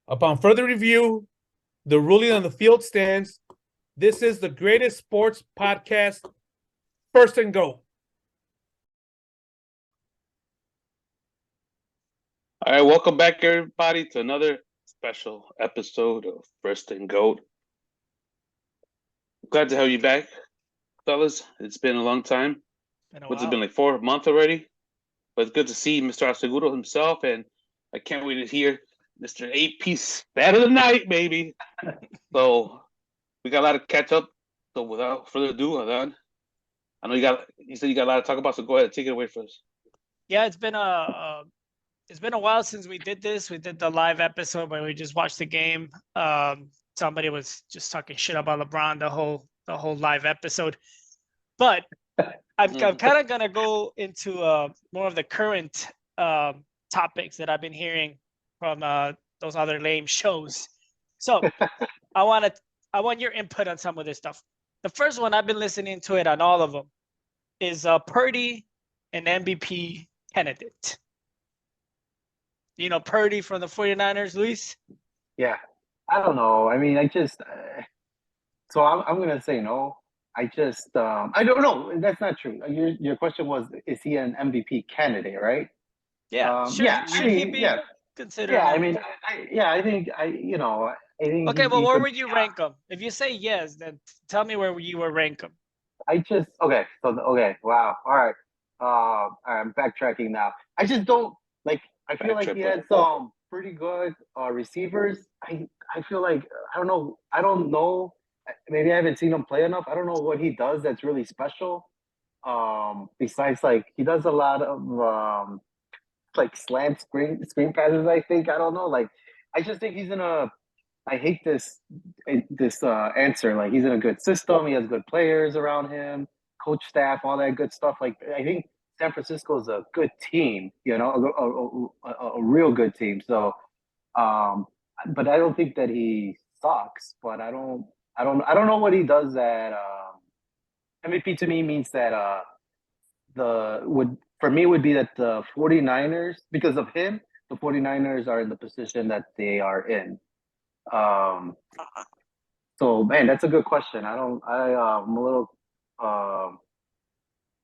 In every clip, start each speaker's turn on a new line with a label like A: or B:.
A: Upon further review, the ruling on the field stands. This is the greatest sports podcast, First and Goat.
B: All right, welcome back, everybody, to another special episode of First and Goat. Glad to have you back, fellas. It's been a long time. What's it been, like 4 months already? But it's good to see Mr. Aseguro himself, and I can't wait to hear Mr. 8-piece Bat of the Night, baby. So we got a lot to catch up. So without further ado, Adan, I know you said you got a lot to talk about, so go ahead, take it away first.
C: Yeah, it's been a while since we did this. We did the live episode where we just watched the game. Somebody was just talking shit about LeBron the whole live episode. But I'm kind of gonna go into more of the current topics that I've been hearing from those other lame shows. So I want your input on some of this stuff. The first one, I've been listening to it on all of them, is Purdy, an MVP candidate. You know Purdy from the 49ers, Luis?
D: Yeah, I don't know. I mean, so I'm gonna say no. I don't know. That's not true. Your question was, is he an MVP candidate, right?
C: Yeah, should he be considered?
D: Yeah, I mean, I think I think.
C: Okay, well, where would you rank him? If you say yes, then tell me where you would rank him.
D: Wow, all right. I'm backtracking now. I just don't like. I feel like he had some pretty good receivers. I feel like I don't know. Maybe I haven't seen him play enough. I don't know what he does that's really special. Besides, like, he does a lot of like slant screen passes. I think, I don't know. Like, I just think he's in a. I hate this answer. Like, he's in a good system. He has good players around him, coach staff, all that good stuff. Like, I think San Francisco is a good team. You know, a real good team. So, but I don't think that he sucks. But I don't know what he does that MVP to me means that for me would be that the 49ers, because of him, the 49ers are in the position that they are in. So man, that's a good question. I'm a little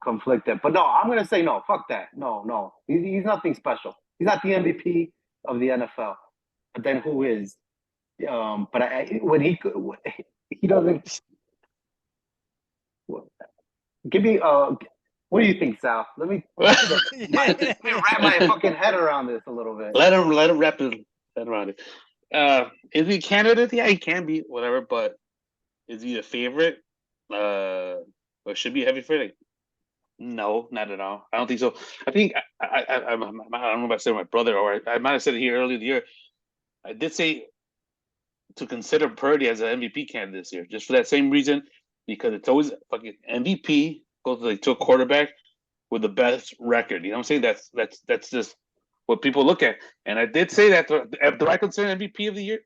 D: conflicted, but no, I'm gonna say no. Fuck that. No. He's nothing special. He's not the MVP of the NFL. But then who is? But when he doesn't. Give me what do you think, Sal? Let me wrap my fucking head around this a little bit.
B: Let him wrap his head around it. Is he a candidate? Yeah, he can be, whatever, but is he a favorite? Or should be a heavy favorite? No, not at all. I don't think so. I think I don't know if I said my brother, or I might have said it here earlier in the year. I did say to consider Purdy as an MVP candidate this year, just for that same reason, because it's always fucking MVP goes to a quarterback with the best record. You know what I'm saying? That's just what people look at. And I did say that. Do I consider MVP of the year?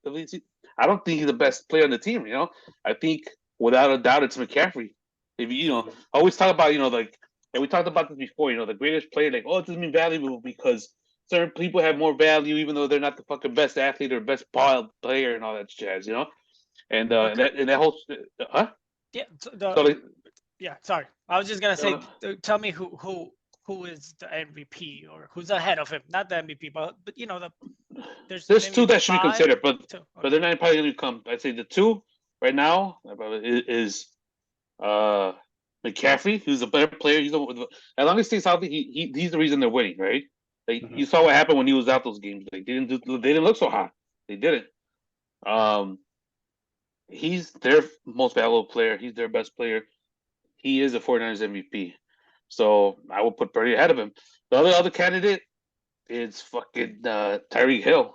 B: I don't think he's the best player on the team. You know, I think without a doubt it's McCaffrey. If I always talk about like, and we talked about this before. The greatest player, like, it doesn't mean valuable because certain people have more value even though they're not the fucking best athlete or best ball player and all that jazz. And that whole
C: yeah. Sorry, I was just gonna say, tell me who is the MVP or who's ahead of him? Not the MVP, but there's
B: two that should be considered, but they're not probably going to come. I'd say the two right now is McCaffrey, who's a better player. As long as he stays healthy, he's the reason they're winning, right? Like you saw what happened when he was out those games. Like they didn't look so hot. They didn't. He's their most valuable player. He's their best player. He is a 49ers MVP. So I will put Purdy ahead of him. The other candidate is fucking Tyreek Hill.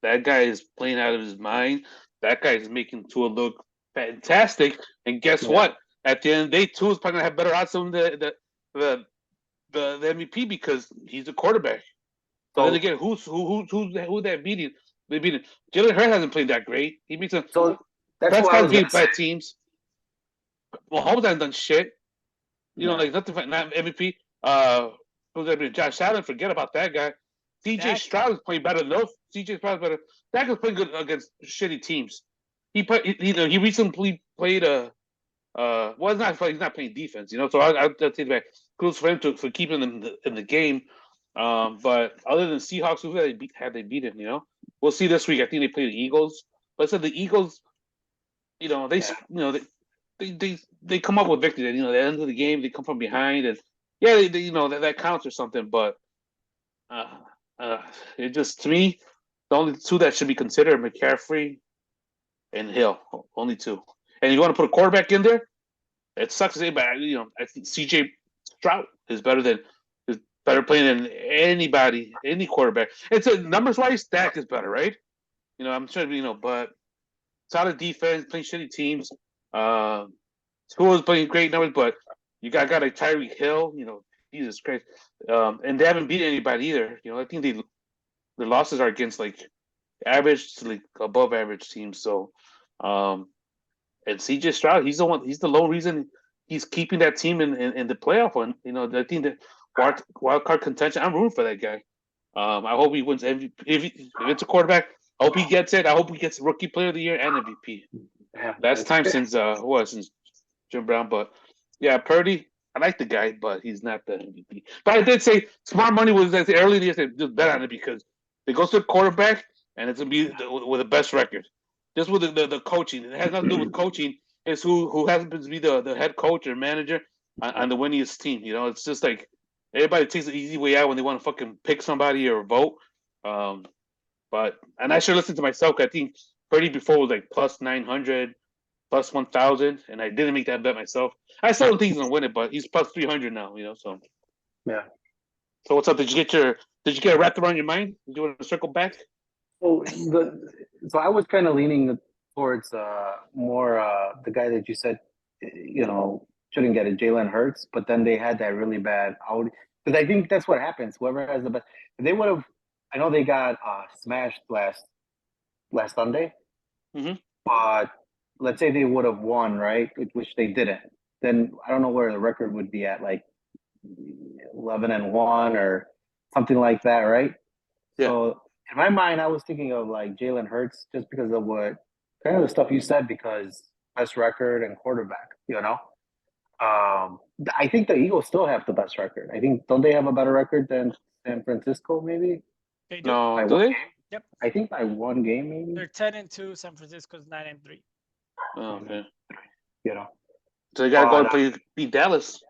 B: That guy is playing out of his mind. That guy is making Tua look fantastic. And guess what? At the end of the day, Tua is probably gonna have better odds than the MVP because he's a quarterback. So then again, who that beating? They beat it. Jalen Hurts hasn't played that great. He beats them.
D: So that's why I was
B: beat bad teams. Mahomes hasn't done shit. Like nothing. Not MVP. Josh Allen. Forget about that guy. CJ Stroud is playing better than those. CJ Stroud's better. Dak is playing good against shitty teams. He recently played well, he's not playing defense, So I'll take it back. Kudos for him for keeping them in the game. But other than Seahawks, who had they beaten, We'll see this week. I think they play the Eagles. But I said the Eagles, they come up with victory. At the end of the game, they come from behind, and that counts or something. But it just, to me, the only two that should be considered are McCaffrey and Hill. Only two. And you want to put a quarterback in there? It sucks to say, but I think CJ Stroud is better playing than anybody, any quarterback. It's numbers wise, Dak is better, right? I'm sure but solid defense, playing shitty teams. School is playing great numbers, but you got like Tyreek Hill, Jesus Christ. And they haven't beat anybody either. I think the losses are against like average to like above average teams. So and CJ Stroud, he's the low reason he's keeping that team in the playoff one. I think the wild card contention. I'm rooting for that guy. I hope he wins MVP. If it's a quarterback, I hope he gets it. I hope he gets Rookie Player of the Year and MVP.
D: Yeah,
B: That's time since Jim Brown. But yeah, Purdy, I like the guy, but he's not the MVP. But I did say smart money was early in the year. Just bet on it because it goes to the quarterback and it's gonna be with the best record. Just with the coaching, it has nothing to do with coaching. It's who happens to be the head coach or manager on the winningest team. It's just like everybody takes the easy way out when they want to fucking pick somebody or vote. But I should listen to myself. I think Purdy before was like plus 900, plus 1,000, and I didn't make that bet myself. I still don't think he's gonna win it, but he's plus 300 now. So
D: yeah.
B: So what's up? Did you get it wrapped around your mind? Did you want to circle back?
D: So I was kind of leaning towards more the guy that you said, shouldn't get it, Jalen Hurts. But then they had that really bad out because I think that's what happens. Whoever has the best, they would have. I know they got smashed last Sunday, but let's say they would have won, right? Which they didn't. Then I don't know where the record would be at, like 11-1 or something like that, right?
B: Yeah.
D: So in my mind, I was thinking of like Jalen Hurts just because of what kind of the stuff you said, because best record and quarterback, I think the Eagles still have the best record. I think, don't they have a better record than San Francisco, maybe?
C: They do.
B: No, do they?
C: Yep.
D: I think by one game, maybe.
C: They're 10-2. San Francisco's 9-3.
B: Oh, okay.
D: So
B: they gotta go beat Dallas.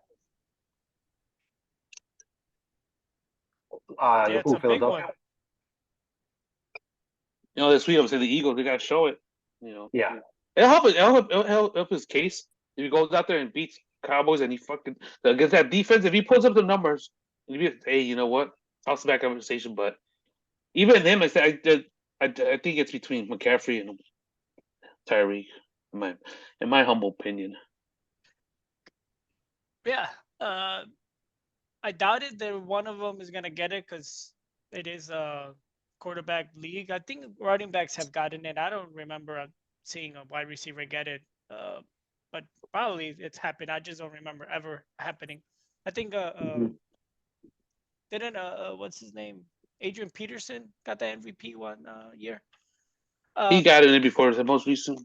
C: It's a big one.
B: This week I would say the Eagles. They gotta show it.
D: Yeah.
B: It'll help his case if he goes out there and beats Cowboys and he fucking against that defense. If he pulls up the numbers, hey, you know what? Toss back conversation. But even him, I think it's between McCaffrey and Tyreek. In my humble opinion.
C: Yeah. I doubted that one of them is gonna get it because it is a quarterback league. I think running backs have gotten it. I don't remember seeing a wide receiver get it. But probably it's happened. I just don't remember ever happening. I think didn't what's his name? Adrian Peterson got the MVP one year.
B: He got it before the most recent.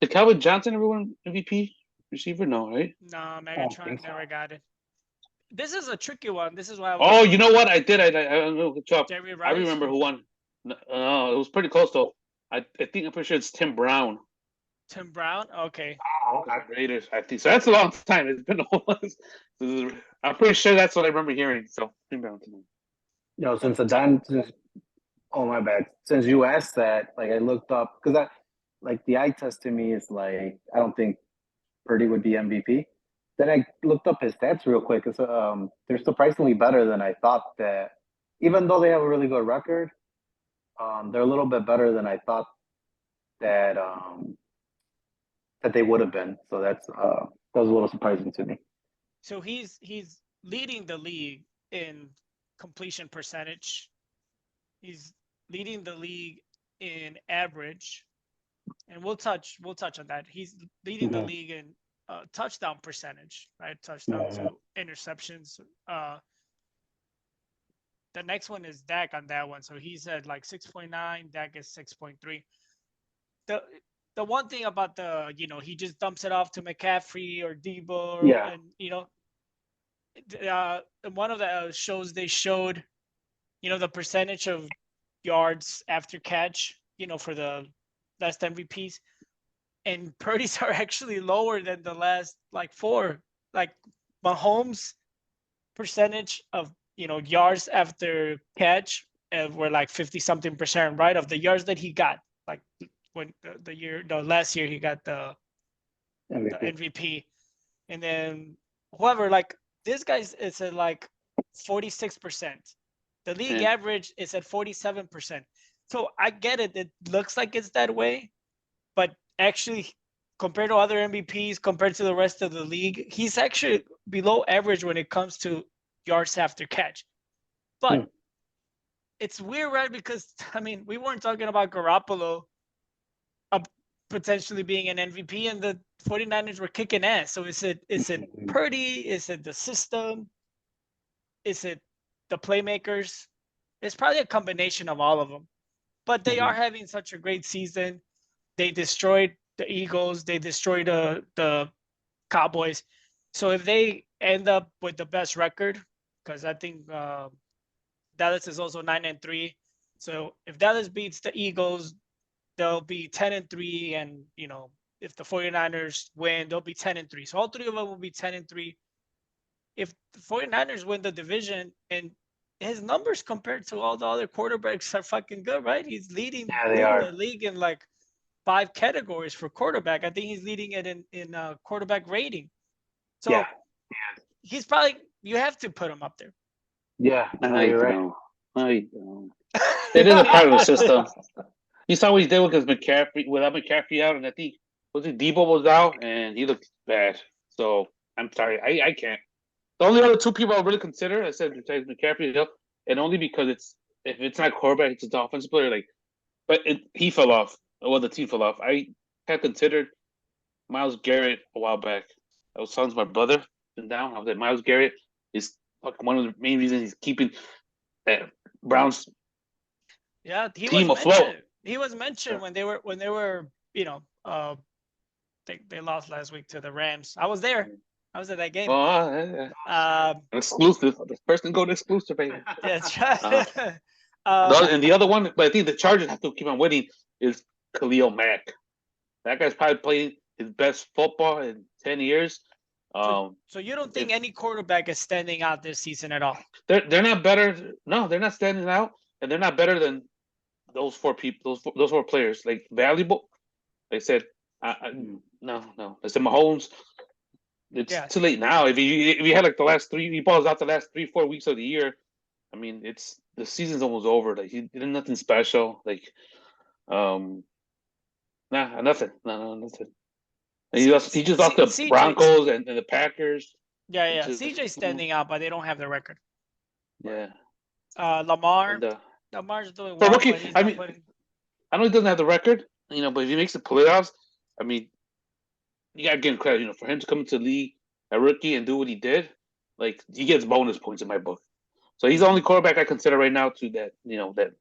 B: Did Calvin Johnson ever win MVP receiver? No, right?
C: No, Megatron never got it. This is a tricky one. This is why.
B: Oh, you know what? I did. I know. Good job. I remember who won. No, it was pretty close though. I'm pretty sure it's Tim Brown.
C: Tim Brown. Okay.
D: Oh, okay.
B: Raiders. I think so. That's a long time. It's been a while. I'm pretty sure that's what I remember hearing. So Tim Brown.
D: Oh my bad. Since you asked that, like I looked up because the eye test to me is like I don't think Purdy would be MVP. Then I looked up his stats real quick. It's they're surprisingly better than I thought. That even though they have a really good record, they're a little bit better than I thought that they would have been. So that was a little surprising to me.
C: So he's leading the league in completion percentage. He's leading the league in average, and we'll touch on that. He's leading the league in touchdown percentage, right? Touchdown to interceptions. the next one is Dak on that one. So he's at like 6.9. Dak is 6.3. The one thing about he just dumps it off to McCaffrey or Debo, and in one of the shows they showed, the percentage of yards after catch, for the last MVPs, and Purdy's are actually lower than the last like 4. Like Mahomes' percentage of yards after catch were like 50-something%, right, of the yards that he got, like when last year he got the MVP, and then whoever, like this guy's is at like 46%. The league average is at 47%. So I get it. It looks like it's that way, but actually, compared to other MVPs, compared to the rest of the league, he's actually below average when it comes to yards after catch. But it's weird, right? Because, I mean, we weren't talking about Garoppolo potentially being an MVP, and the 49ers were kicking ass. So is it Purdy? Is it the system? Is it the playmakers? It's probably a combination of all of them. But they are having such a great season. They destroyed the Eagles. They destroyed the Cowboys. So if they end up with the best record, because I think Dallas is also 9-3. So if Dallas beats the Eagles, they'll be 10-3. And, if the 49ers win, they'll be 10-3. So all 3 of them will be 10-3. If the 49ers win the division, and his numbers compared to all the other quarterbacks are fucking good, right? He's leading the league in like 5 categories for quarterback. I think he's leading it in quarterback rating. So he's probably, you have to put him up there.
D: Yeah, you're right.
B: I don't. It is a part of the system. You saw what he did with McCaffrey, without McCaffrey out, and I think Debo was out, and he looked bad. So I'm sorry, I can't. The only other 2 people I really consider, I said besides McCaffrey, and only because if it's not quarterback, it's an offensive player. Like, but he fell off. Well, the team fell off. I had considered Myles Garrett a while back. I was talking to my brother and down. I was like, Myles Garrett is one of the main reasons he's keeping that Browns team afloat.
C: He was mentioned when they were they lost last week to the Rams. I was there. I was at that game.
B: Exclusive. The first and goat exclusive, baby.
C: That's right.
B: And the other one, but I think the Chargers have to keep on winning, is Khalil Mack. That guy's probably playing his best football in 10 years.
C: So you don't think any quarterback is standing out this season at all?
B: They're not better. No, they're not standing out, and they're not better than those 4 people. Those 4 players, like valuable. They said, no. They said Mahomes. It's too late now. If you had like the last 3, he balls out the last 3-4 weeks of the year. I mean, the season's almost over. Like, he did nothing special. Like, nothing. No, nothing. And he just lost the Broncos and the Packers.
C: Yeah. CJ's standing out, but they don't have the record.
B: Yeah.
C: Lamar's doing
B: for
C: well.
B: rookie, I know he doesn't have the record, but if he makes the playoffs, I mean, you gotta give him credit. For him to come into the league, a rookie, and do what he did, like, he gets bonus points in my book. So he's the only quarterback I consider right now to that. That.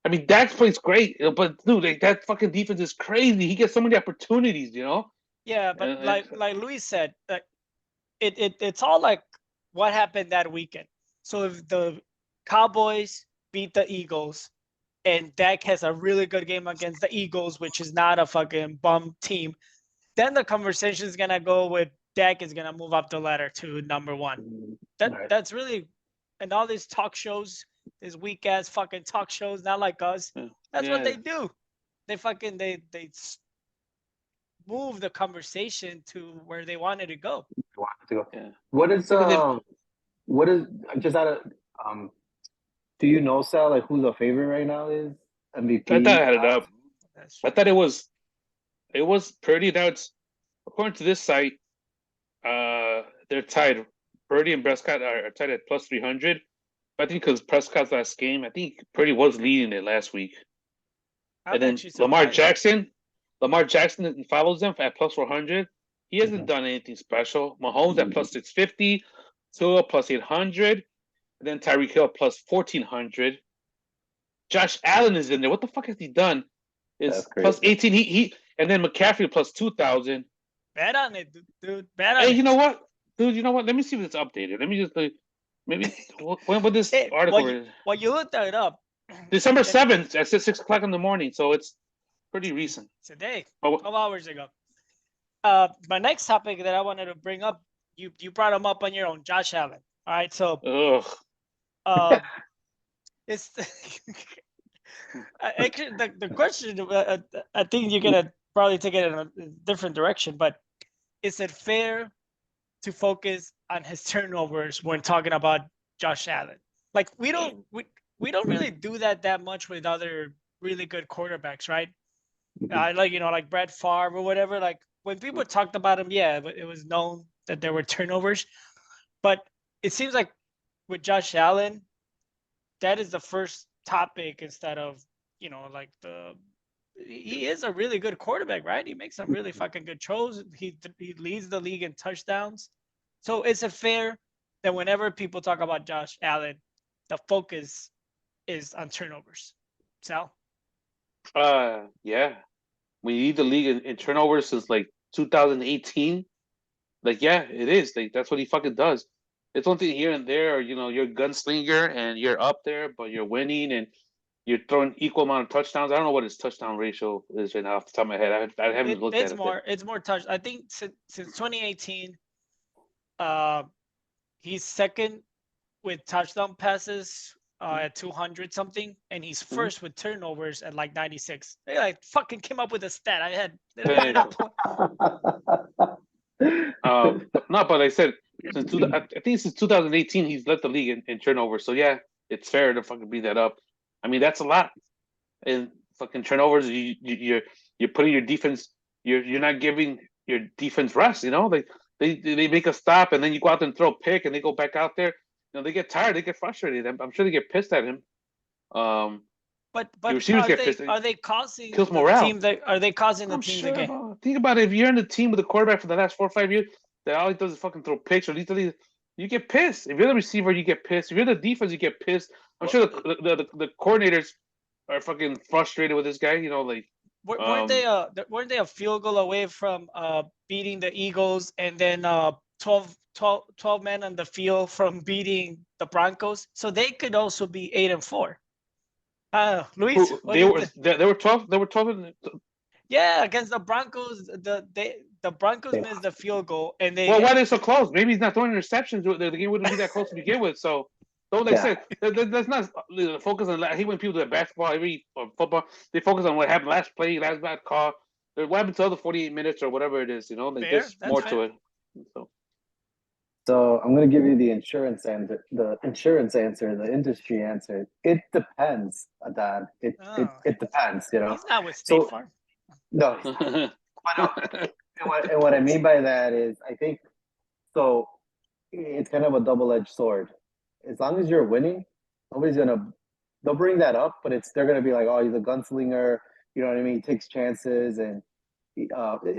B: I mean, Dak plays great, but dude, like, that fucking defense is crazy. He gets so many opportunities,
C: Yeah, but like Luis said, it's all like what happened that weekend. So if the Cowboys beat the Eagles, and Dak has a really good game against the Eagles, which is not a fucking bum team, then the conversation is gonna go with Dak is gonna move up the ladder to number 1. That's really, and all these talk shows, these weak ass fucking talk shows, not like us. That's what they do. They fucking they move the conversation to where they wanted to go.
D: Yeah. What is just out of do you know, Sal, like, who the favorite right now is? MVP.
B: I thought I had it up. I thought it was Purdy. Now it's, according to this site, they're tied. Purdy and Prescott are tied at plus 300. I think because Prescott's last game, I think Purdy was leading it last week. And then Lamar Jackson follows them at plus 400. He hasn't done anything special. Mahomes at plus 650. Tua plus 800. And then Tyreek Hill plus 1,400. Josh Allen is in there. What the fuck has he done? Is plus 18. He and then McCaffrey plus 2,000.
C: Bet on it, dude. Bet on
B: Hey,
C: it.
B: you know what, dude? You know what? Let me see if it's updated. Let me just maybe when this article is.
C: Well, you looked it up.
B: December 7th at 6:00 in the morning, so it's pretty recent.
C: Today,
B: Oh,
C: 12 hours ago. My next topic that I wanted to bring up, you brought him up on your own, Josh Allen. All right, so it's actually the question. I think you're gonna probably take it in a different direction, but is it fair to focus on his turnovers when talking about Josh Allen? Like we don't really do that much with other really good quarterbacks, right? Like Brett Favre or whatever. Like when people talked about him, yeah, but it was known that there were turnovers. But it seems like with Josh Allen, that is the first topic instead of like he is a really good quarterback, right? He makes some really fucking good throws. He leads the league in touchdowns. So is it fair that whenever people talk about Josh Allen, the focus is on turnovers? Sal?
B: Yeah. We lead the league in turnovers since like 2018. Like, yeah, it is. Like that's what he fucking does. It's one thing here and there, or you're a gunslinger and you're up there, but you're winning and you're throwing equal amount of touchdowns. I don't know what his touchdown ratio is right now off the top of my head. I haven't looked at it.
C: It's more touch. I think since 2018, he's second with touchdown passes at 200 something, and he's first with turnovers at like 96. I fucking came up with a stat. I had.
B: No, but I said I think since 2018 he's led the league in turnovers. So yeah, it's fair to fucking beat that up. I mean that's a lot. And fucking turnovers, you're putting your defense. You're not giving your defense rest. Like they make a stop and then you go out there and throw a pick and they go back out there. They get tired. They get frustrated. I'm sure they get pissed at him.
C: But are they causing
B: kills morale?
C: Are they causing the team to get?
B: Think about it. If you're in the team with the quarterback for the last 4 or 5 years, that all he does is fucking throw picks or you get pissed. If you're the receiver, you get pissed. If you're the defense, you get pissed. I'm sure the coordinators are fucking frustrated with this guy.
C: Weren't they a field goal away from beating the Eagles and then 12 men on the field from beating the Broncos? So they could also be 8-4. Luis,
B: they were 12. They were 12.
C: Yeah, against the Broncos, the Broncos missed the field goal, and they.
B: Well, why are they so close? Maybe he's not throwing interceptions. The game wouldn't be that close to begin with. So, like I said, that's not focus on. I hate when people do that basketball, or football. They focus on what happened last play, last bad call. What happened to the 48 minutes or whatever it is. There's more to it.
D: So I'm going to give you the insurance answer, the industry answer. It depends, Adon. It depends,
C: He's not with State Farm.
D: No. And what I mean by that is, I think, so it's kind of a double-edged sword. As long as you're winning, nobody's they'll bring that up, but they're going to be like, oh, he's a gunslinger, you know what I mean? He takes chances, and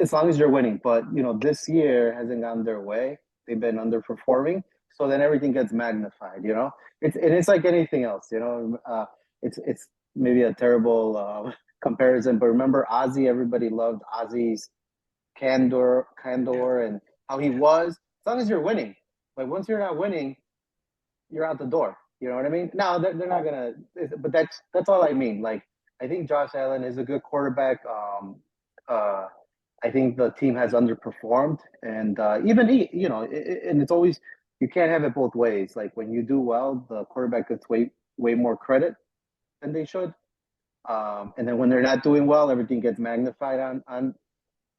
D: as long as you're winning. But, this year hasn't gone their way. They've been underperforming, so then everything gets magnified. It's like anything else. It's maybe a terrible comparison, but remember Ozzy? Everybody loved Ozzy's candor, and how he was. As long as you're winning, but once you're not winning, you're out the door. You know what I mean? Now they're not gonna, but that's all I mean. Like I think Josh Allen is a good quarterback. I think the team has underperformed, and even and it's always, you can't have it both ways. Like when you do well, the quarterback gets way more credit than they should, and then when they're not doing well, everything gets magnified on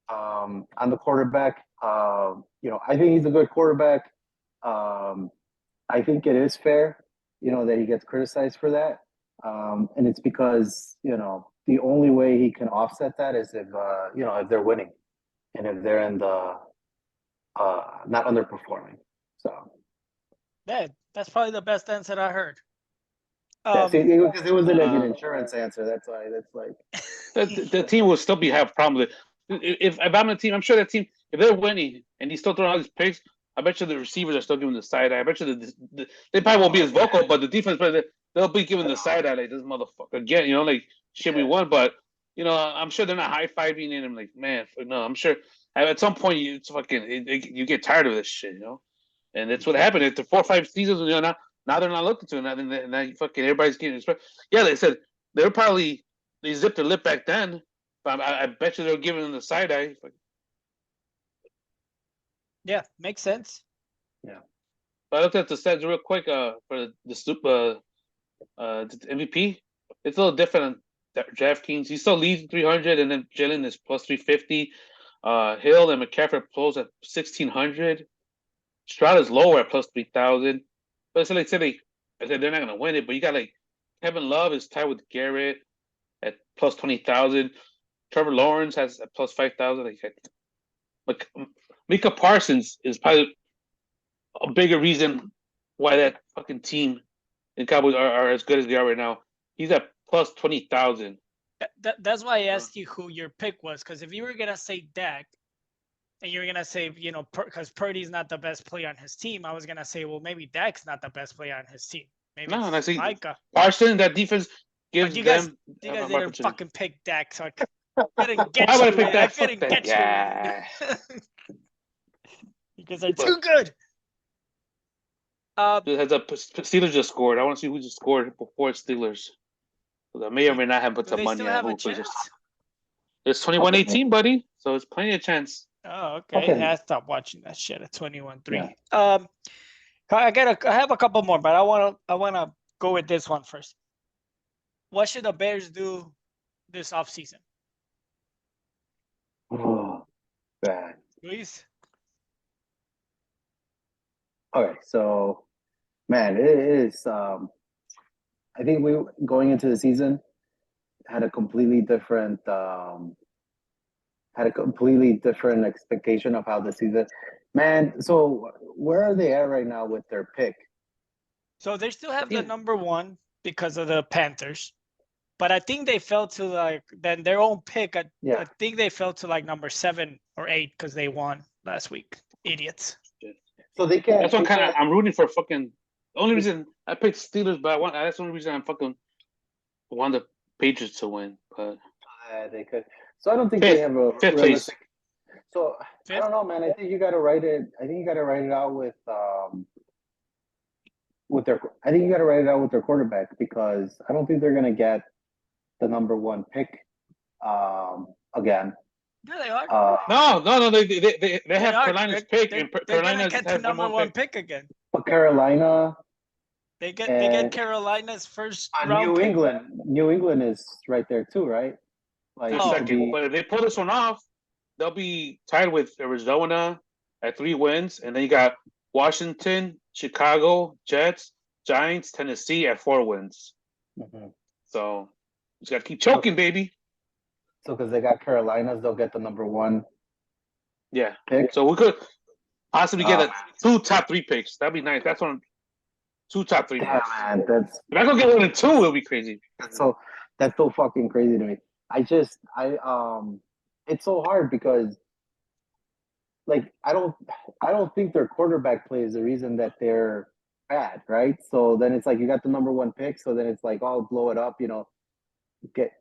D: the quarterback. I think he's a good quarterback. I think it is fair, that he gets criticized for that, and it's because the only way he can offset that is if they're winning and if they're in the not underperforming. So
C: that's probably the best answer I heard.
D: Because it was an insurance answer. That's why. That's like
B: the team will still have problems with it. If I'm on a team, I'm sure that team, if they're winning and he's still throwing all these picks, I bet you the receivers are still giving the side eye. I bet you they probably won't be as vocal, but the defense they'll be giving the side eye like this motherfucker again. You know, like shit we won, but you know, I'm sure they're not high fiving and I'm like, man, no, I'm sure at some point you get tired of this shit, you know, and that's what happened after 4 or 5 seasons. You know, now they're not looking to it. Now you fucking everybody's getting respect. Yeah, they said they zipped their lip back then, but I bet you they're giving them the side eye.
C: Yeah, makes sense.
D: Yeah.
B: But I looked at the stats real quick for the MVP. It's a little different on DraftKings. He still leads 300, and then Jalen is plus 350. Hill and McCaffrey close at 1,600. Stroud is lower at plus 3,000. But so I said they're not gonna win it. But you got like Kevin Love is tied with Garrett at plus 20,000. Trevor Lawrence has at plus 5,000. Like Micah Parsons is probably a bigger reason why that fucking team and Cowboys are as good as they are right now. He's at plus 20,000.
C: That's why I asked you who your pick was, because if you were gonna say Dak, and you're gonna say, you know, because Purdy's not the best player on his team, I was gonna say, well, maybe Dak's not the best player on his team. Maybe
B: No, and I see
C: Micah.
B: Parsons, that defense gives
C: You guys
B: them
C: didn't fucking pick Dak, so I couldn't get
B: Why would I
C: you.
B: pick
C: I
B: that?
C: couldn't
B: Fuck
C: get
B: that.
C: you. Because they're too good.
B: Steelers just scored. I want to see who just scored before Steelers. I may or may not have put
C: Do
B: some
C: they
B: money
C: still
B: on
C: have a
B: who.
C: chance?
B: It's 21-18, buddy. So it's plenty of chance.
C: Oh, okay.
D: Okay.
C: I stopped watching that shit at 21-3.
D: Yeah.
C: I have a couple more, but I wanna go with this one first. What should the Bears do this offseason?
D: Oh, bad.
C: Luis?
D: Okay, so man, it is. I think we going into the season had a completely different expectation of how the season. Man, so where are they at right now with their pick?
C: So they still have the
B: think-
C: number one because of the Panthers, but I think they fell to then their own pick. I think they fell to number 7 or 8 because they won last week. Idiots.
D: So they can't.
B: That's what I'm rooting for. Fucking the only reason I picked Steelers, but that's the only reason I'm fucking want the Patriots to win. But
D: they could. So I don't think they have a
B: fifth place.
D: realistic. So
C: Fifth?
D: I don't know, man. I think you got to write it. I think you got to write it out with their. I think you got to write it out with their quarterback because I don't think they're gonna get the number 1 pick again.
C: Yeah, they are.
B: No. They have
C: are.
B: Carolina's pick, and
C: They're
B: Carolina
C: gonna get the
B: has
C: number 1 pick again.
D: But Carolina,
C: They get Carolina's first round pick.
D: New England is right there too, right? Like
B: second. But if they pull this one off, they'll be tied with Arizona at 3 wins, and then you got Washington, Chicago, Jets, Giants, Tennessee at 4 wins.
D: Mm-hmm.
B: So you just got to keep choking, baby.
D: So because they got Carolinas, they'll get the number 1 pick.
B: So we could possibly get 2 top 3 picks. That'd be nice. That's 2 top 3
D: Yeah,
B: picks.
D: man, that's
B: If I could get 1 and 2, it'll be crazy.
D: that's so fucking crazy to me. It's so hard because I don't think their quarterback play is the reason that they're bad, right? So then it's you got the number 1 pick, so then it's I'll blow it up, get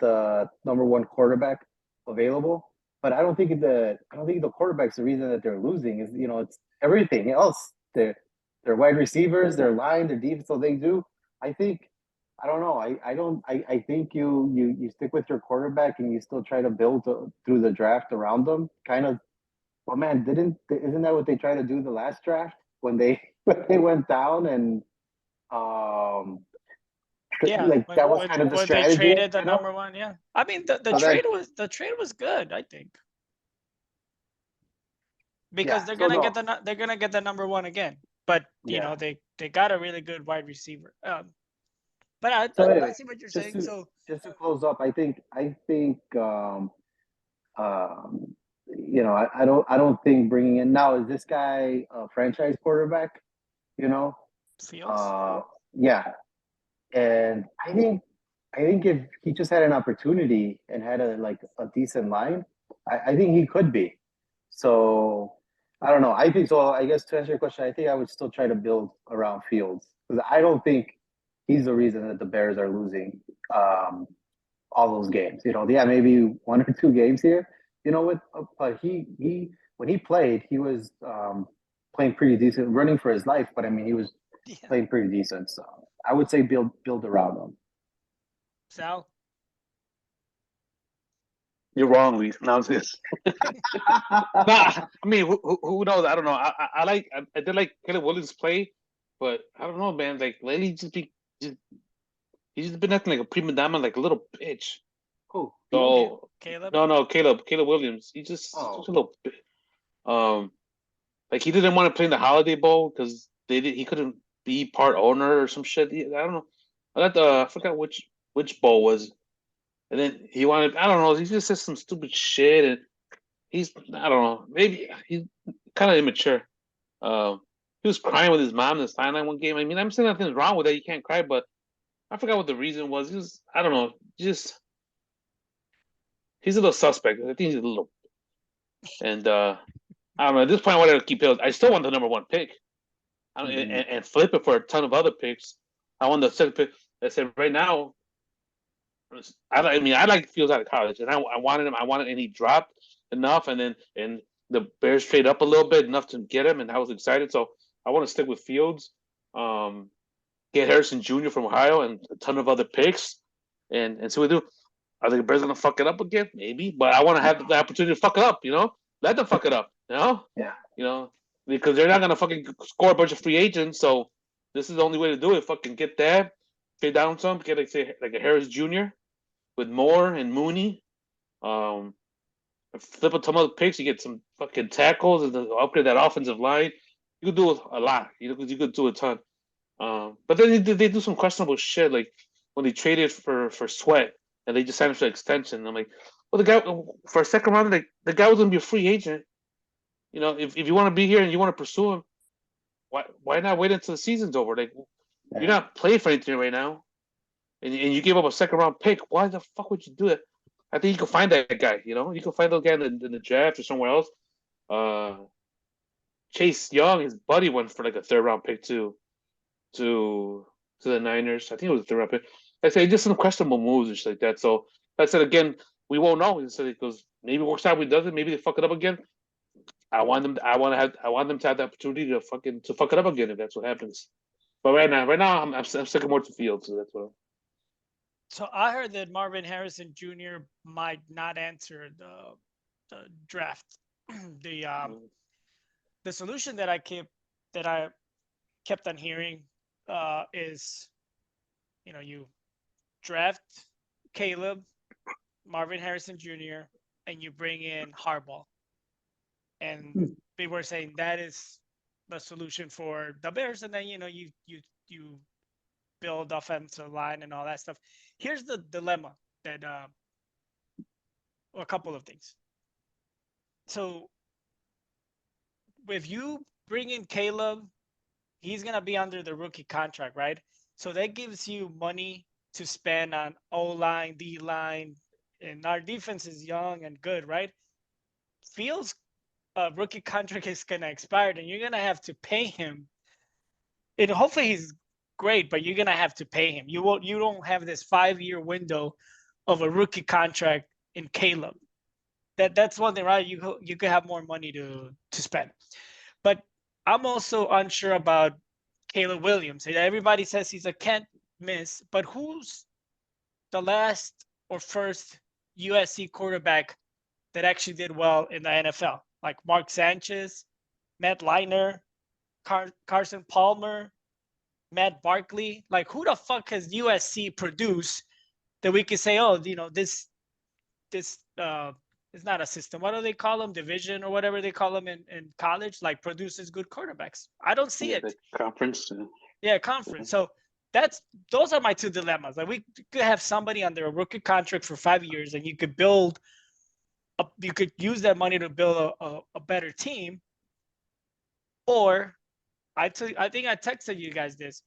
D: the number 1 quarterback available. But I don't think the quarterback's the reason that they're losing. Is it's everything else. Their wide receivers, their line, their defense. So they do. I think. I don't know. I think you stick with your quarterback and you still try to build through the draft around them. Kind of. Well, man, isn't that what they tried to do the last draft when they went down and that was kind of the strategy.
C: They traded the number 1. Yeah, I mean the trade was good. I think because they're gonna get the number 1 again. But you know they got a really good wide receiver. But I see what you're saying.
D: Just to close up, I think I don't think bringing in now is this guy a franchise quarterback?
C: Fields.
D: Yeah, and I think if he just had an opportunity and had a decent line, I think he could be. So I don't know. I think so. I guess to answer your question, I think I would still try to build around Fields because I don't think he's the reason that the Bears are losing all those games. Yeah, maybe one or two games here. But he when he played, he was playing pretty decent, running for his life. But I mean, he was
C: Yeah.
D: playing pretty decent. So I would say build around him.
C: Sal?
B: You're wrong, Lee. No, I'm just I mean, who knows? I don't know. I did like Caleb Williams play, but I don't know, man. Like lately, just he's just been acting like a prima donna, like a little bitch.
D: Cool.
B: So
C: Caleb?
B: no, Caleb Williams. He's just such a little bit. Like he didn't want to play in the Holiday Bowl because he couldn't be part owner or some shit. I don't know. I forgot which bowl was. And then he wanted. I don't know. He just said some stupid shit, and I don't know. Maybe he's kind of immature. He was crying with his mom in the sideline one game. I mean, I'm saying nothing's wrong with that. You can't cry, but I forgot what the reason was. I don't know. He's a little suspect. I think he's a little. And I don't know. At this point, I wanted to keep it. I still want the number one pick. And flip it for a ton of other picks. I want the second pick. I said right now. I like Fields out of college, and I wanted him. I wanted, and he dropped enough, and the Bears trade up a little bit enough to get him, and I was excited. So I want to stick with Fields, get Harrison Jr. from Ohio, and a ton of other picks, and see what we do. Are the Bears gonna fuck it up again? Maybe, but I want to have the opportunity to fuck it up. Let them fuck it up.
D: Yeah.
B: Because they're not gonna fucking score a bunch of free agents. So this is the only way to do it. Fucking get that, trade down some, get like a Harris Jr. with Moore and Mooney. Flip a ton of picks, you get some fucking tackles and upgrade that offensive line. You could do a lot. You could do a ton. But then they do some questionable shit, like when they traded for Sweat and they just signed him for an extension. I'm like, well, the guy for a second round, the guy was gonna be a free agent. If you want to be here and you want to pursue him, why not wait until the season's over? Like, you're not playing for anything right now, and you gave up a second round pick. Why the fuck would you do it? I think you can find that guy. You can find that guy in the draft or somewhere else. Chase Young, his buddy, went for like a third round pick to the Niners. I think it was a third round pick. I say just some questionable moves and shit like that. So I said again, we won't know. He said it goes maybe works out, we does it. Maybe they fuck it up again. I want them to have the opportunity to fuck it up again if that's what happens. But right now, I'm sticking more to Fields. So that's what.
C: So I heard that Marvin Harrison Jr. might not answer the draft. The solution that I kept on hearing is, you draft Caleb, Marvin Harrison Jr., and you bring in Harbaugh. And they were saying that is the solution for the Bears, and then you build offensive line and all that stuff. Here's the dilemma that a couple of things. So if you bring in Caleb, he's gonna be under the rookie contract, right? So that gives you money to spend on O-line, D-line, and our defense is young and good, right? Fields' rookie contract is gonna expire, and you're gonna have to pay him. And hopefully he's great, but you're gonna have to pay him. You don't have this 5-year window of a rookie contract in Caleb. That's one thing, right? You could have more money to spend. But I'm also unsure about Caleb Williams. Everybody says he's a can't miss, but who's the last or first USC quarterback that actually did well in the NFL? Like Mark Sanchez, Matt Leinart, Carson Palmer, Matt Barkley. Like, who the fuck has USC produced that we could say, oh, this is not a system. What do they call them? Division or whatever they call them in college, like produces good quarterbacks. I don't see it.
B: Conference.
C: Yeah, conference. So those are my two dilemmas. Like, we could have somebody under a rookie contract for 5 years, and you could use that money to build a better team. Or I think I texted you guys this.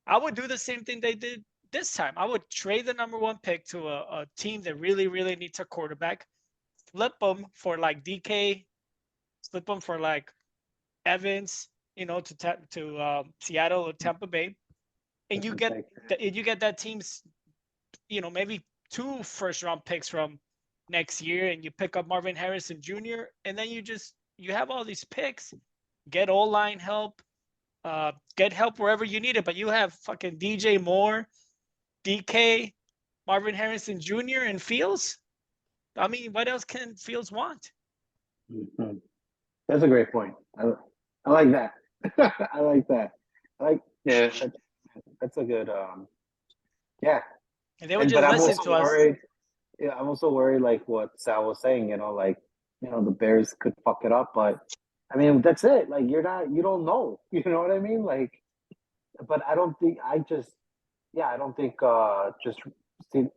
C: I would do the same thing they did this time. I would trade the number one pick to a team that really, really needs a quarterback, flip them for like DK, flip them for like Evans, to Seattle or Tampa Bay, and you get that team's, maybe 2 first-round picks from next year, and you pick up Marvin Harrison Jr., and then you have all these picks, get O-line help, get help wherever you need it, but you have fucking DJ Moore, DK, Marvin Harrison Jr., and Fields. I mean, what else can Fields want?
D: Mm-hmm. That's a great point. I like that. I like that.
B: Yeah.
D: That's a good. Yeah.
C: And they would just listen to us.
D: Worried, yeah, I'm also worried, like what Sal was saying. The Bears could fuck it up, but I mean, that's it. Like you don't know. You know what I mean? Like, but I don't think just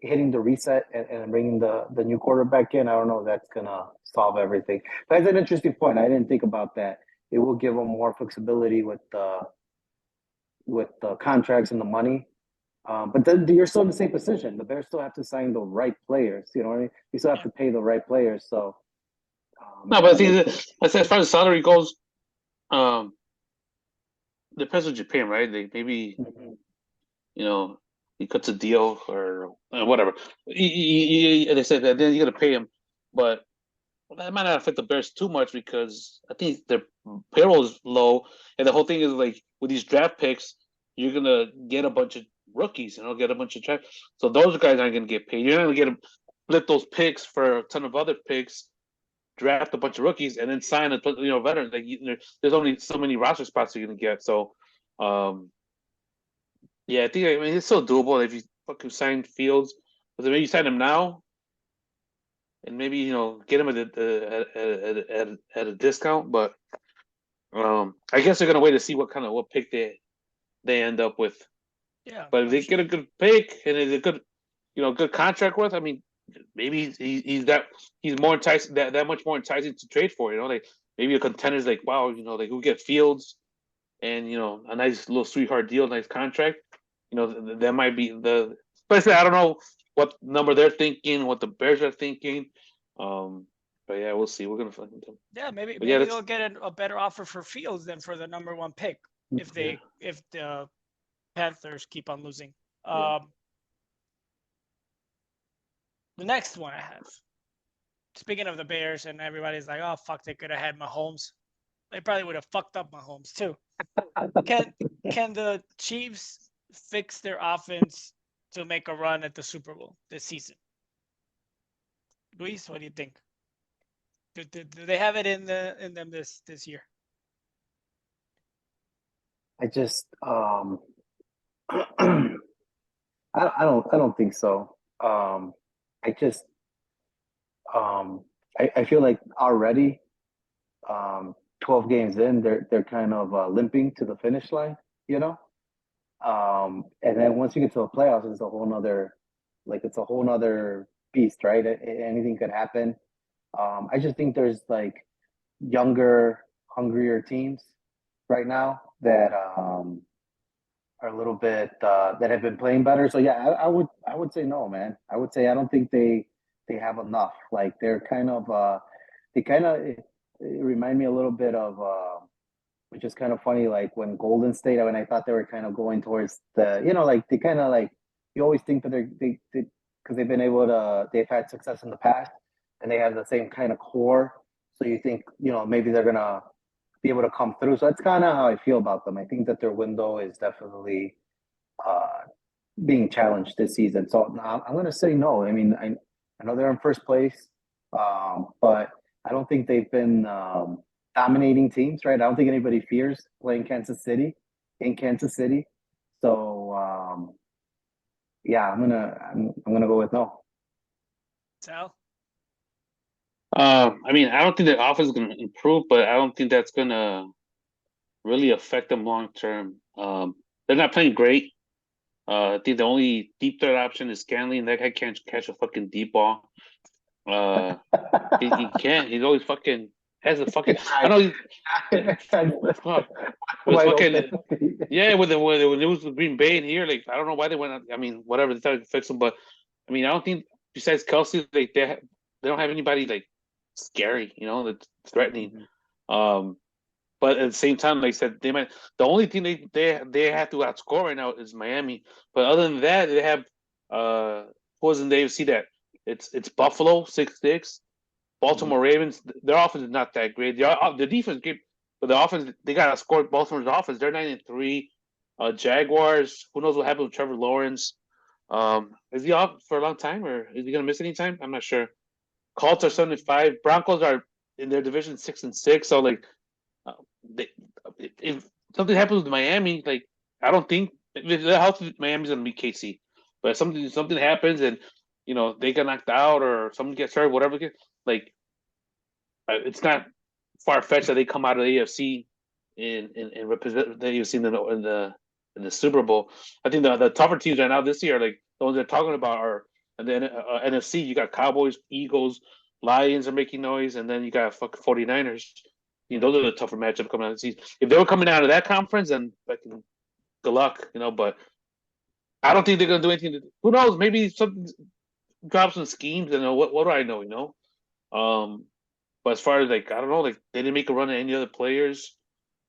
D: hitting the reset and bringing the new quarterback in, I don't know if that's gonna solve everything. That's an interesting point. I didn't think about that. It will give them more flexibility with the contracts and the money. But then you're still in the same position. The Bears still have to sign the right players. You know what I mean? You still have to pay the right players. So
B: no, but I think as far as salary goes, depends what you pay him, right? Like maybe he cuts a deal or whatever. They said that then you got to pay him, but that might not affect the Bears too much because I think their payroll is low, and the whole thing is like with these draft picks, you're gonna get a bunch of rookies, get a bunch of draft. So those guys aren't gonna get paid. You're not gonna flip those picks for a ton of other picks, draft a bunch of rookies, and then sign a veteran. Like there's only so many roster spots you're gonna get. So, yeah, I mean it's still doable if you fucking sign Fields. But maybe you sign him now, and maybe get him at a discount. But I guess they're gonna wait to see what pick they end up with.
C: Yeah.
B: But if they get a good pick and it's a good good contract worth, I mean, maybe he's more enticing, that much more enticing to trade for. Like maybe a contender's like, wow, like who get Fields and a nice little sweetheart deal, nice contract. That might be especially I don't know what number they're thinking, what the Bears are thinking. But yeah, we'll see. We're gonna find them.
C: Yeah, maybe they'll get a better offer for Fields than for the number 1 pick if the Panthers keep on losing. The next one I have. Speaking of the Bears, and everybody's like, "Oh fuck, they could have had Mahomes." They probably would have fucked up Mahomes too. Can the Chiefs fix their offense to make a run at the Super Bowl this season? Luis, what do you think? Do they have it in them this year?
D: I just I don't think so. I feel like already 12 games in, they're kind of limping to the finish line, and then once you get to the playoffs, it's a whole nother beast, right? Anything could happen. I just think there's like younger, hungrier teams right now that are a little bit that have been playing better. So yeah, I would say no, man. I would say I don't think they have enough. Like they're kind of it remind me a little bit of which is kind of funny. Like when Golden State, when I thought they were kind of going towards the like they kind of like you always think that they because they've had success in the past and they have the same kind of core. So you think maybe they're gonna be able to come through. So that's kind of how I feel about them. I think that their window is definitely being challenged this season. So I'm going to say no. I mean, I know they're in first place, but I don't think they've been dominating teams, right? I don't think anybody fears playing Kansas City in Kansas City. So yeah, I'm gonna go with no.
C: Sal?
B: I mean, I don't think the offense is going to improve, but I don't think that's going to really affect them long term. They're not playing great. I think the only deep threat option is Scanley, and that guy can't catch a fucking deep ball. He can't. He's always fucking has a fucking. I know. Yeah, when it was with Green Bay and here, like I don't know why they went. I mean, whatever they tried to fix him, but I mean, I don't think besides Kelsey, like they don't have anybody like scary, that's threatening. But at the same time, like I said, they might. The only team they have to outscore right now is Miami. But other than that, they have who was in the AFC that it's Buffalo 6-6, Baltimore Ravens. Their offense is not that great. The defense is great, but the offense they got outscored. Baltimore's offense, they're 9-3. Jaguars. Who knows what happened with Trevor Lawrence? Is he off for a long time, or is he gonna miss any time? I'm not sure. Colts are 7-5. Broncos are in their division 6-6. So like. They, if something happens with Miami, like I don't think if they're healthy, Miami's gonna beat KC. But if something happens and they get knocked out or someone gets hurt, whatever, like it's not far fetched that they come out of the AFC and represent the AFC in the Super Bowl. I think the tougher teams right now this year, like the ones they're talking about, are and then NFC. You got Cowboys, Eagles, Lions are making noise, and then you got fucking 49ers. Those are the tougher matchups coming out of the season. If they were coming out of that conference, then fucking good luck, But I don't think they're gonna do anything. Who knows? Maybe something drops some schemes. What do I know? But as far as I don't know. Like they didn't make a run at any other players.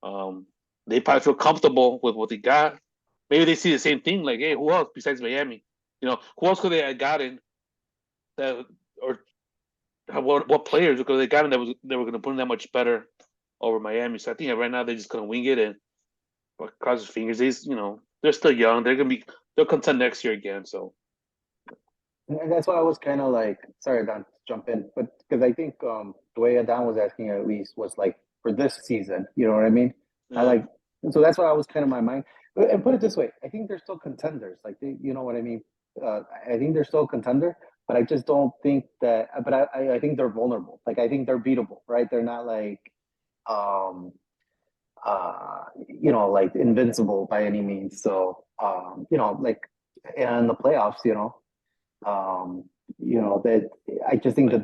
B: They probably feel comfortable with what they got. Maybe they see the same thing. Like, hey, who else besides Miami? Who else could they have gotten that or what players because they got them they were going to put them that much better over Miami. So I think right now they're just going to wing it and cross his fingers. They're still young. They'll contend next year again. So,
D: and that's why I was kind of like, sorry, Don, to jump in, but because I think the way Don was asking at least was like for this season. You know what I mean?
B: yeah.
D: So that's why I was kind of my mind. And put it this way, I think they're still contenders. Like you know what I mean? I think they're still a contender. But I just don't think that. But I think they're vulnerable. Like I think they're beatable, right? They're not like, like invincible by any means. So, like in the playoffs, that I just think that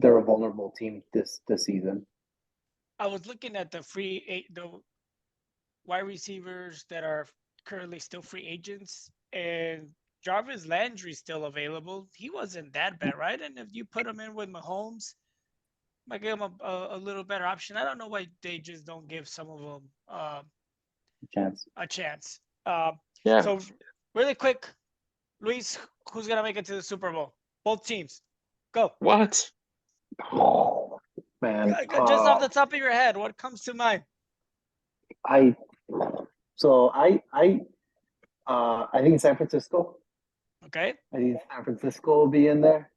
D: they're a vulnerable team this season.
C: I was looking at the wide receivers that are currently still free agents, and Jarvis Landry's still available. He wasn't that bad, right? And if you put him in with Mahomes, might give him a little better option. I don't know why they just don't give some of them a chance.
B: Yeah.
C: So really quick, Luis, who's gonna make it to the Super Bowl? Both teams, go.
B: What?
D: Oh man!
C: Just off the top of your head, what comes to mind?
D: I think San Francisco.
C: Okay.
D: I think San Francisco will be in there.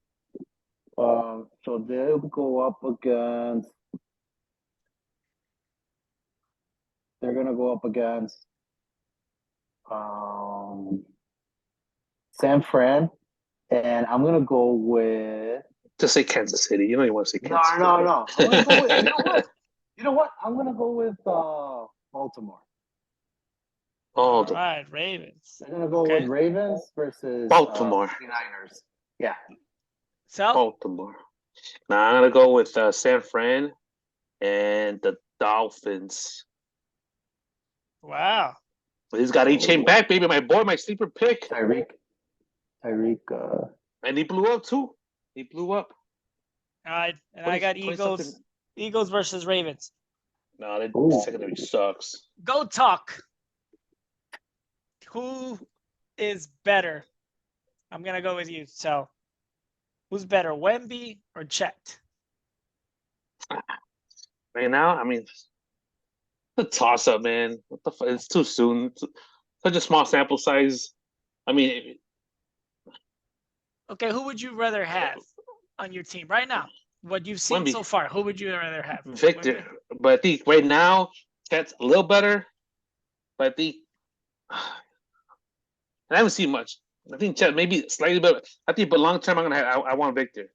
D: So they'll go up against. They're gonna go up against San Fran, and I'm gonna go with.
B: Just say Kansas City. You know you want to say Kansas City.
D: No. I'm gonna go with. You know what? I'm gonna go with Baltimore.
C: All right, Ravens.
D: They're gonna go with Ravens versus
B: Baltimore.
D: 49ers. Yeah.
C: So
B: Baltimore. Now I'm gonna go with San Fran and the Dolphins.
C: Wow.
B: He's got A-Chain back, baby. My boy, my sleeper pick.
D: Tyreek.
B: And he blew up too. He blew up.
C: All right, and I got Eagles. Eagles versus Ravens.
B: No, that secondary sucks.
C: Go talk. Who is better? I'm gonna go with you. So, who's better, Wemby or Chet?
B: Right now, I mean, it's a toss-up, man. What the fuck? It's too soon. It's such a small sample size. I mean,
C: okay, who would you rather have on your team right now? What you've seen so far, who would you rather have?
B: Victor.
C: Wemby?
B: But I think right now, Chet's a little better. But I think I haven't seen much. I think Chet maybe slightly better. I think, but long term, I want Victor.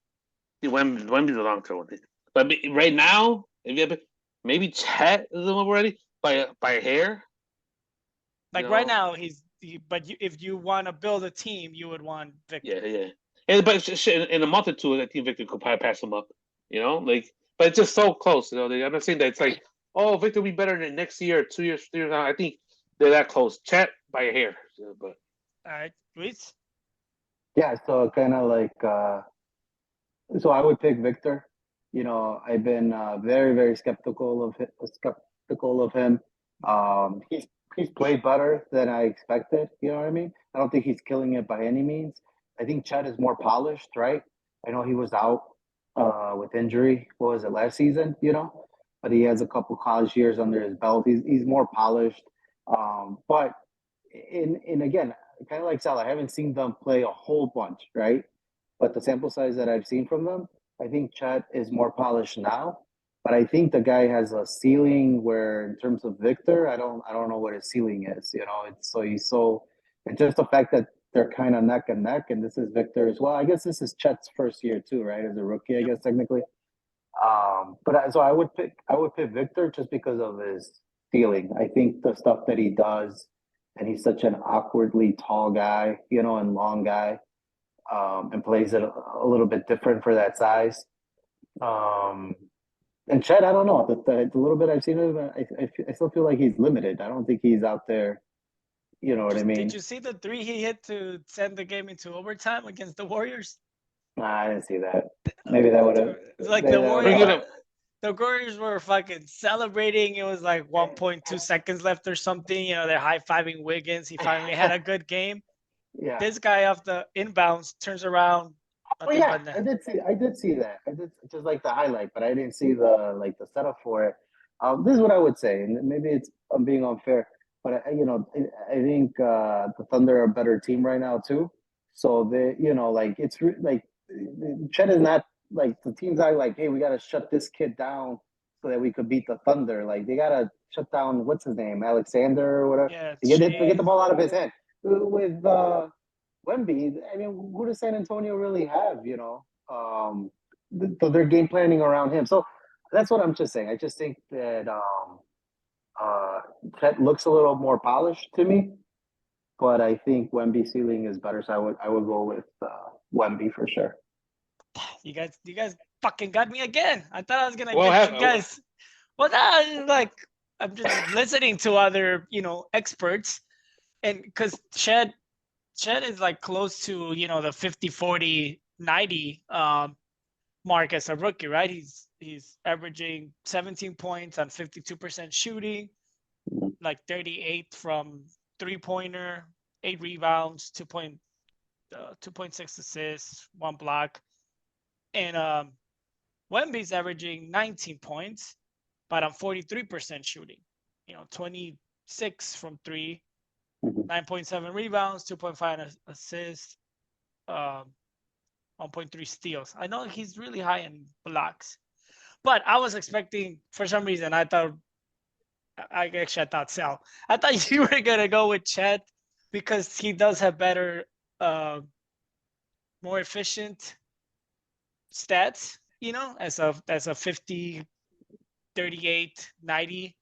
B: Wemby's the long term one. But right now, if you have, maybe Chet is the one already by a hair.
C: Like right now, if you want to build a team, you would want Victor.
B: Yeah. But in a month or two, I think Victor could probably pass him up. But it's just so close. I'm not saying that it's like, oh, Victor will be better than next year, 2 years, 3 years now. I think they're that close. Chet by a hair. But
C: all right, Luis?
D: Yeah, so kind of like, so I would pick Victor. I've been very, very skeptical of skeptical of him. He's played better than I expected. You know what I mean? I don't think he's killing it by any means. I think Chet is more polished, right? I know he was out with injury. What was it, last season? But he has a couple college years under his belt. He's more polished. But in again, kind of like Sal, I haven't seen them play a whole bunch, right? But the sample size that I've seen from them, I think Chet is more polished now. But I think the guy has a ceiling where, in terms of Victor, I don't know what his ceiling is. And just the fact that they're kind of neck and neck, and this is Victor as well. I guess this is Chet's first year too, right? As a rookie, I guess technically. So I would pick Victor just because of his ceiling. I think the stuff that he does, and he's such an awkwardly tall guy, and long guy, and plays it a little bit different for that size. And Chet, I don't know. The little bit I've seen of him, I still feel like he's limited. I don't think he's out there. You know what I mean?
C: Did you see the 3 he hit to send the game into overtime against the Warriors?
D: Nah, I didn't see that. Maybe that would have.
C: It's like the Warriors were fucking celebrating. It was like 1.2 seconds left or something. They're high-fiving Wiggins. He finally had a good game.
D: Yeah.
C: This guy off the inbounds turns around.
D: Oh yeah, I did see that. I did just like the highlight, but I didn't see the setup for it. This is what I would say, and maybe I'm being unfair, but I think the Thunder are a better team right now too. So Chet is not like the teams are like, hey, we got to shut this kid down so that we could beat the Thunder. Like they got to shut down what's his name, Alexander or whatever.
C: Yeah,
D: get the ball out of his hand with. Wemby, I mean, who does San Antonio really have, So they're game planning around him. So that's what I'm just saying. I just think that Chet looks a little more polished to me, but I think Wemby's ceiling is better. So I would go with Wemby for sure.
C: You guys fucking got me again. I thought I was gonna get you guys. Well, I'm just listening to other experts, and because Chet is like close to the 50-40-90 mark as a rookie, right? He's averaging 17 points on 52% shooting, like 38 from 3-pointer, 8 rebounds, 2.6 assists, 1 block, and Wemby's averaging 19 points, but on 43% shooting, 26 from 3. 9.7 rebounds, 2.5 assists, 1.3 steals. I know he's really high in blocks, but I was expecting, for some reason, I thought Sal. I thought you were gonna go with Chet because he does have better, more efficient stats. As a 50, 38, 90.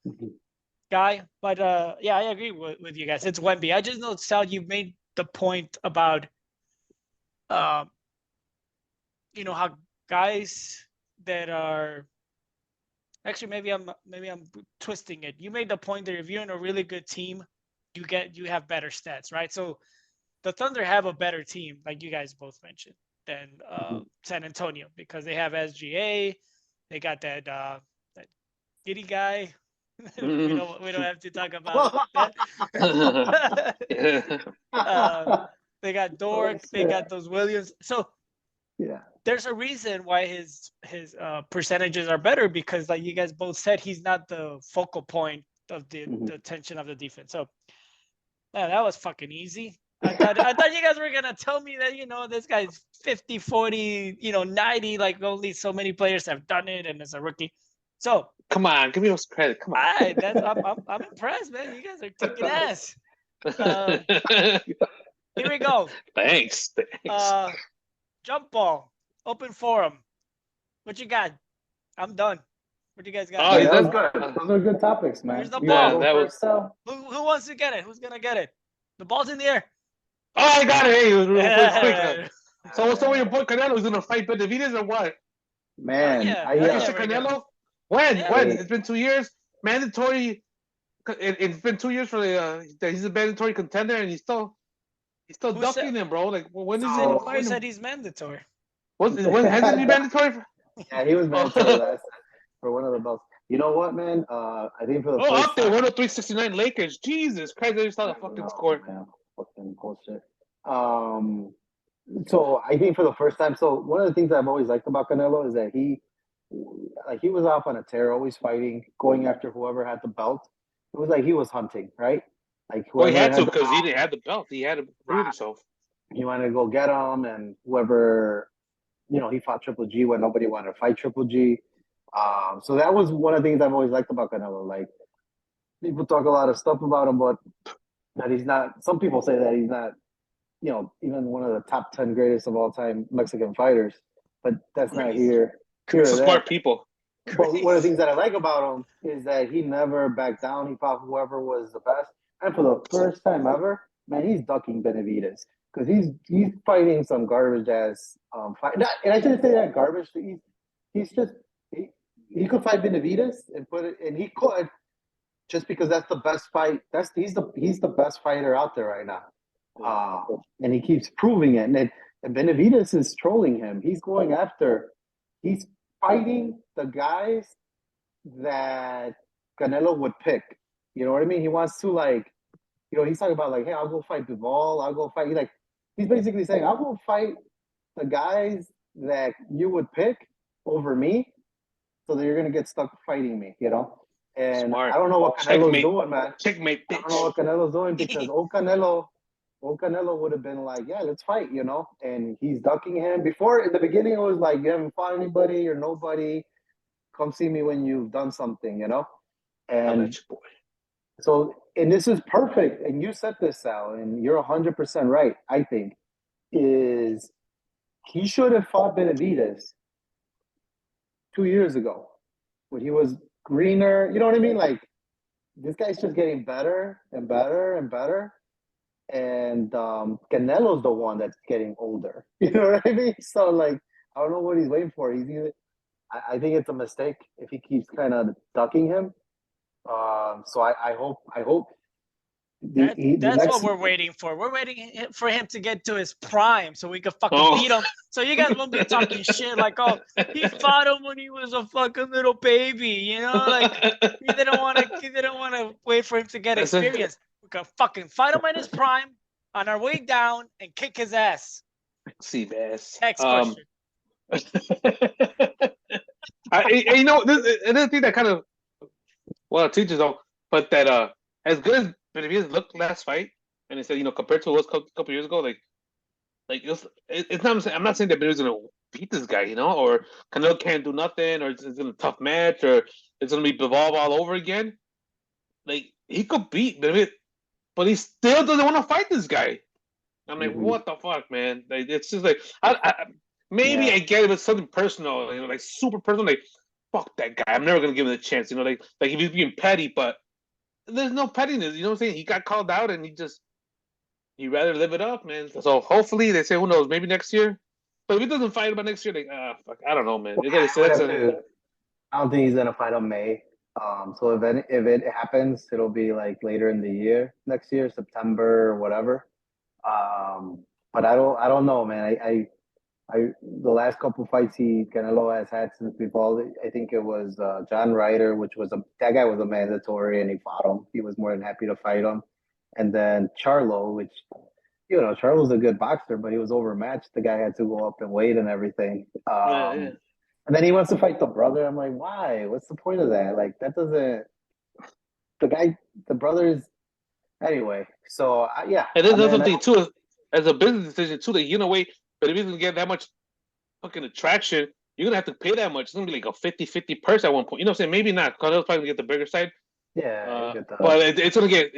C: Guy, but yeah, I agree with you guys. It's Wemby. I just know, Sal, you made the point about how guys that are actually maybe I'm twisting it. You made the point that if you're in a really good team, you have better stats, right? So the Thunder have a better team, like you guys both mentioned, than San Antonio because they have SGA, they got that giddy guy. we don't have to talk about that. They got Dort, they got those Williams. So
D: yeah,
C: there's a reason why his percentages are better because, like you guys both said, he's not the focal point of the attention of the defense. So that was fucking easy. I thought you guys were gonna tell me that this guy's 50, 40, 90, like only so many players have done it, and as a rookie. So
B: come on, give me those credit. Come on.
C: All right, I'm impressed, man. You guys are kicking ass. Here we go.
B: Thanks.
C: Jump ball, open forum. What you got? I'm done. What do you guys got?
B: Oh,
D: that was good. Those are good topics, man.
C: Where's the ball?
D: Who
C: wants to get it? Who's gonna get it? The ball's in the air.
B: Oh, I got it. Hey, it was quick. So your boy Canelo's gonna fight Benavidez or what?
D: Man,
B: Canelo. When? It's been 2 years. Mandatory. It's been 2 years for that he's a mandatory contender, and he's still ducking him, bro. Like when is he gonna fight him?
C: Who said he's mandatory?
B: When hasn't he mandatory?
D: Yeah, he was mandatory last for one of the belts. You know what, man? I think for the
B: Oh,
D: first
B: up there,
D: time.
B: 103-69 Lakers. Jesus Christ, I just saw the fucking score.
D: Man, fucking bullshit. So I think for the first time, so one of the things I've always liked about Canelo is that he was off on a tear, always fighting, going after whoever had the belt. It was like he was hunting, right? Like
B: Well, he
D: whoever
B: had to
D: had the
B: because he
D: belt,
B: didn't have the belt. He had to prove himself.
D: he wanted to go get him, and whoever, he fought Triple G when nobody wanted to fight Triple G. So that was one of the things I've always liked about Canelo. Like people talk a lot of stuff about him, but that he's not. Some people say that he's not, even one of the top 10 greatest of all time Mexican fighters. But that's not here
B: It's
D: or
B: the
D: there.
B: smart people.
D: But one of the things that I like about him is that he never backed down. He fought whoever was the best. And for the first time ever, man, he's ducking Benavidez because he's fighting some garbage ass fight. And I shouldn't say that garbage. He's just he could fight Benavidez and and he could just because that's the best fight. He's the best fighter out there right now. And he keeps proving it. And Benavidez is trolling him. He's fighting the guys that Canelo would pick. You know what I mean? He wants to he's talking about hey, I'll go fight Bivol. I'll go fight. He's basically saying, I'll go fight the guys that you would pick over me, so that you're gonna get stuck fighting me. And
B: Smart.
D: I don't know what Canelo's doing, man.
B: Checkmate, bitch.
D: I don't know what Canelo's doing because old Canelo would have been like, yeah, let's fight, and he's ducking him. Before, in the beginning, it was like, you haven't fought anybody, you're nobody. Come see me when you've done something, And so, and this is perfect. And you said this, Sal, and you're 100% right, I think, is he should have fought Benavidez 2 years ago when he was greener. You know what I mean? This guy's just getting better and better and better. And Canelo's the one that's getting older. You know what I mean? So I don't know what he's waiting for. I think it's a mistake if he keeps kind of ducking him. So I hope
C: that's what we're waiting for. We're waiting for him to get to his prime so we can fucking beat him. So you guys won't be talking shit like, oh, he fought him when he was a fucking little baby, he didn't want to wait for him to get experience. We can fucking fight him in his prime on our way down and kick his ass.
B: See, ass.
C: Next question.
B: Another thing that kind of teaches though, but that as good as Benavidez looked last fight, and he said, compared to what was a couple years ago, it's not. I'm not saying that Benavidez gonna beat this guy, or Canelo can't do nothing, or it's in a tough match, or it's gonna be Bivol all over again. He could beat Benavidez, but he still doesn't want to fight this guy. I'm like, what the fuck, man? It's just maybe I get it, but something personal, super personal. Fuck that guy. I'm never gonna give him a chance. If he's being petty, but there's no pettiness. You know what I'm saying? He got called out, and he'd rather live it up, man. So hopefully, they say, who knows? Maybe next year. But if he doesn't fight about next year, fuck, I don't know, man.
D: I don't think he's gonna fight on May. So if it happens, it'll be later in the year, next year, September or whatever. But I don't know, man. The last couple fights Canelo has had since Bivol, I think it was John Ryder, that guy was a mandatory, and he fought him. He was more than happy to fight him. And then Charlo, which Charlo's a good boxer, but he was overmatched. The guy had to go up and weight and everything. And then he wants to fight the brother. I'm like, why? What's the point of that? That doesn't. The brother's anyway. So yeah.
B: And there's another thing too, as a business decision too. But if he doesn't get that much fucking attraction, you're gonna have to pay that much. It's gonna be like a 50-50 purse at one point. You know what I'm saying? Maybe not. Canelo's probably gonna get the bigger side.
D: Yeah,
B: but it's gonna get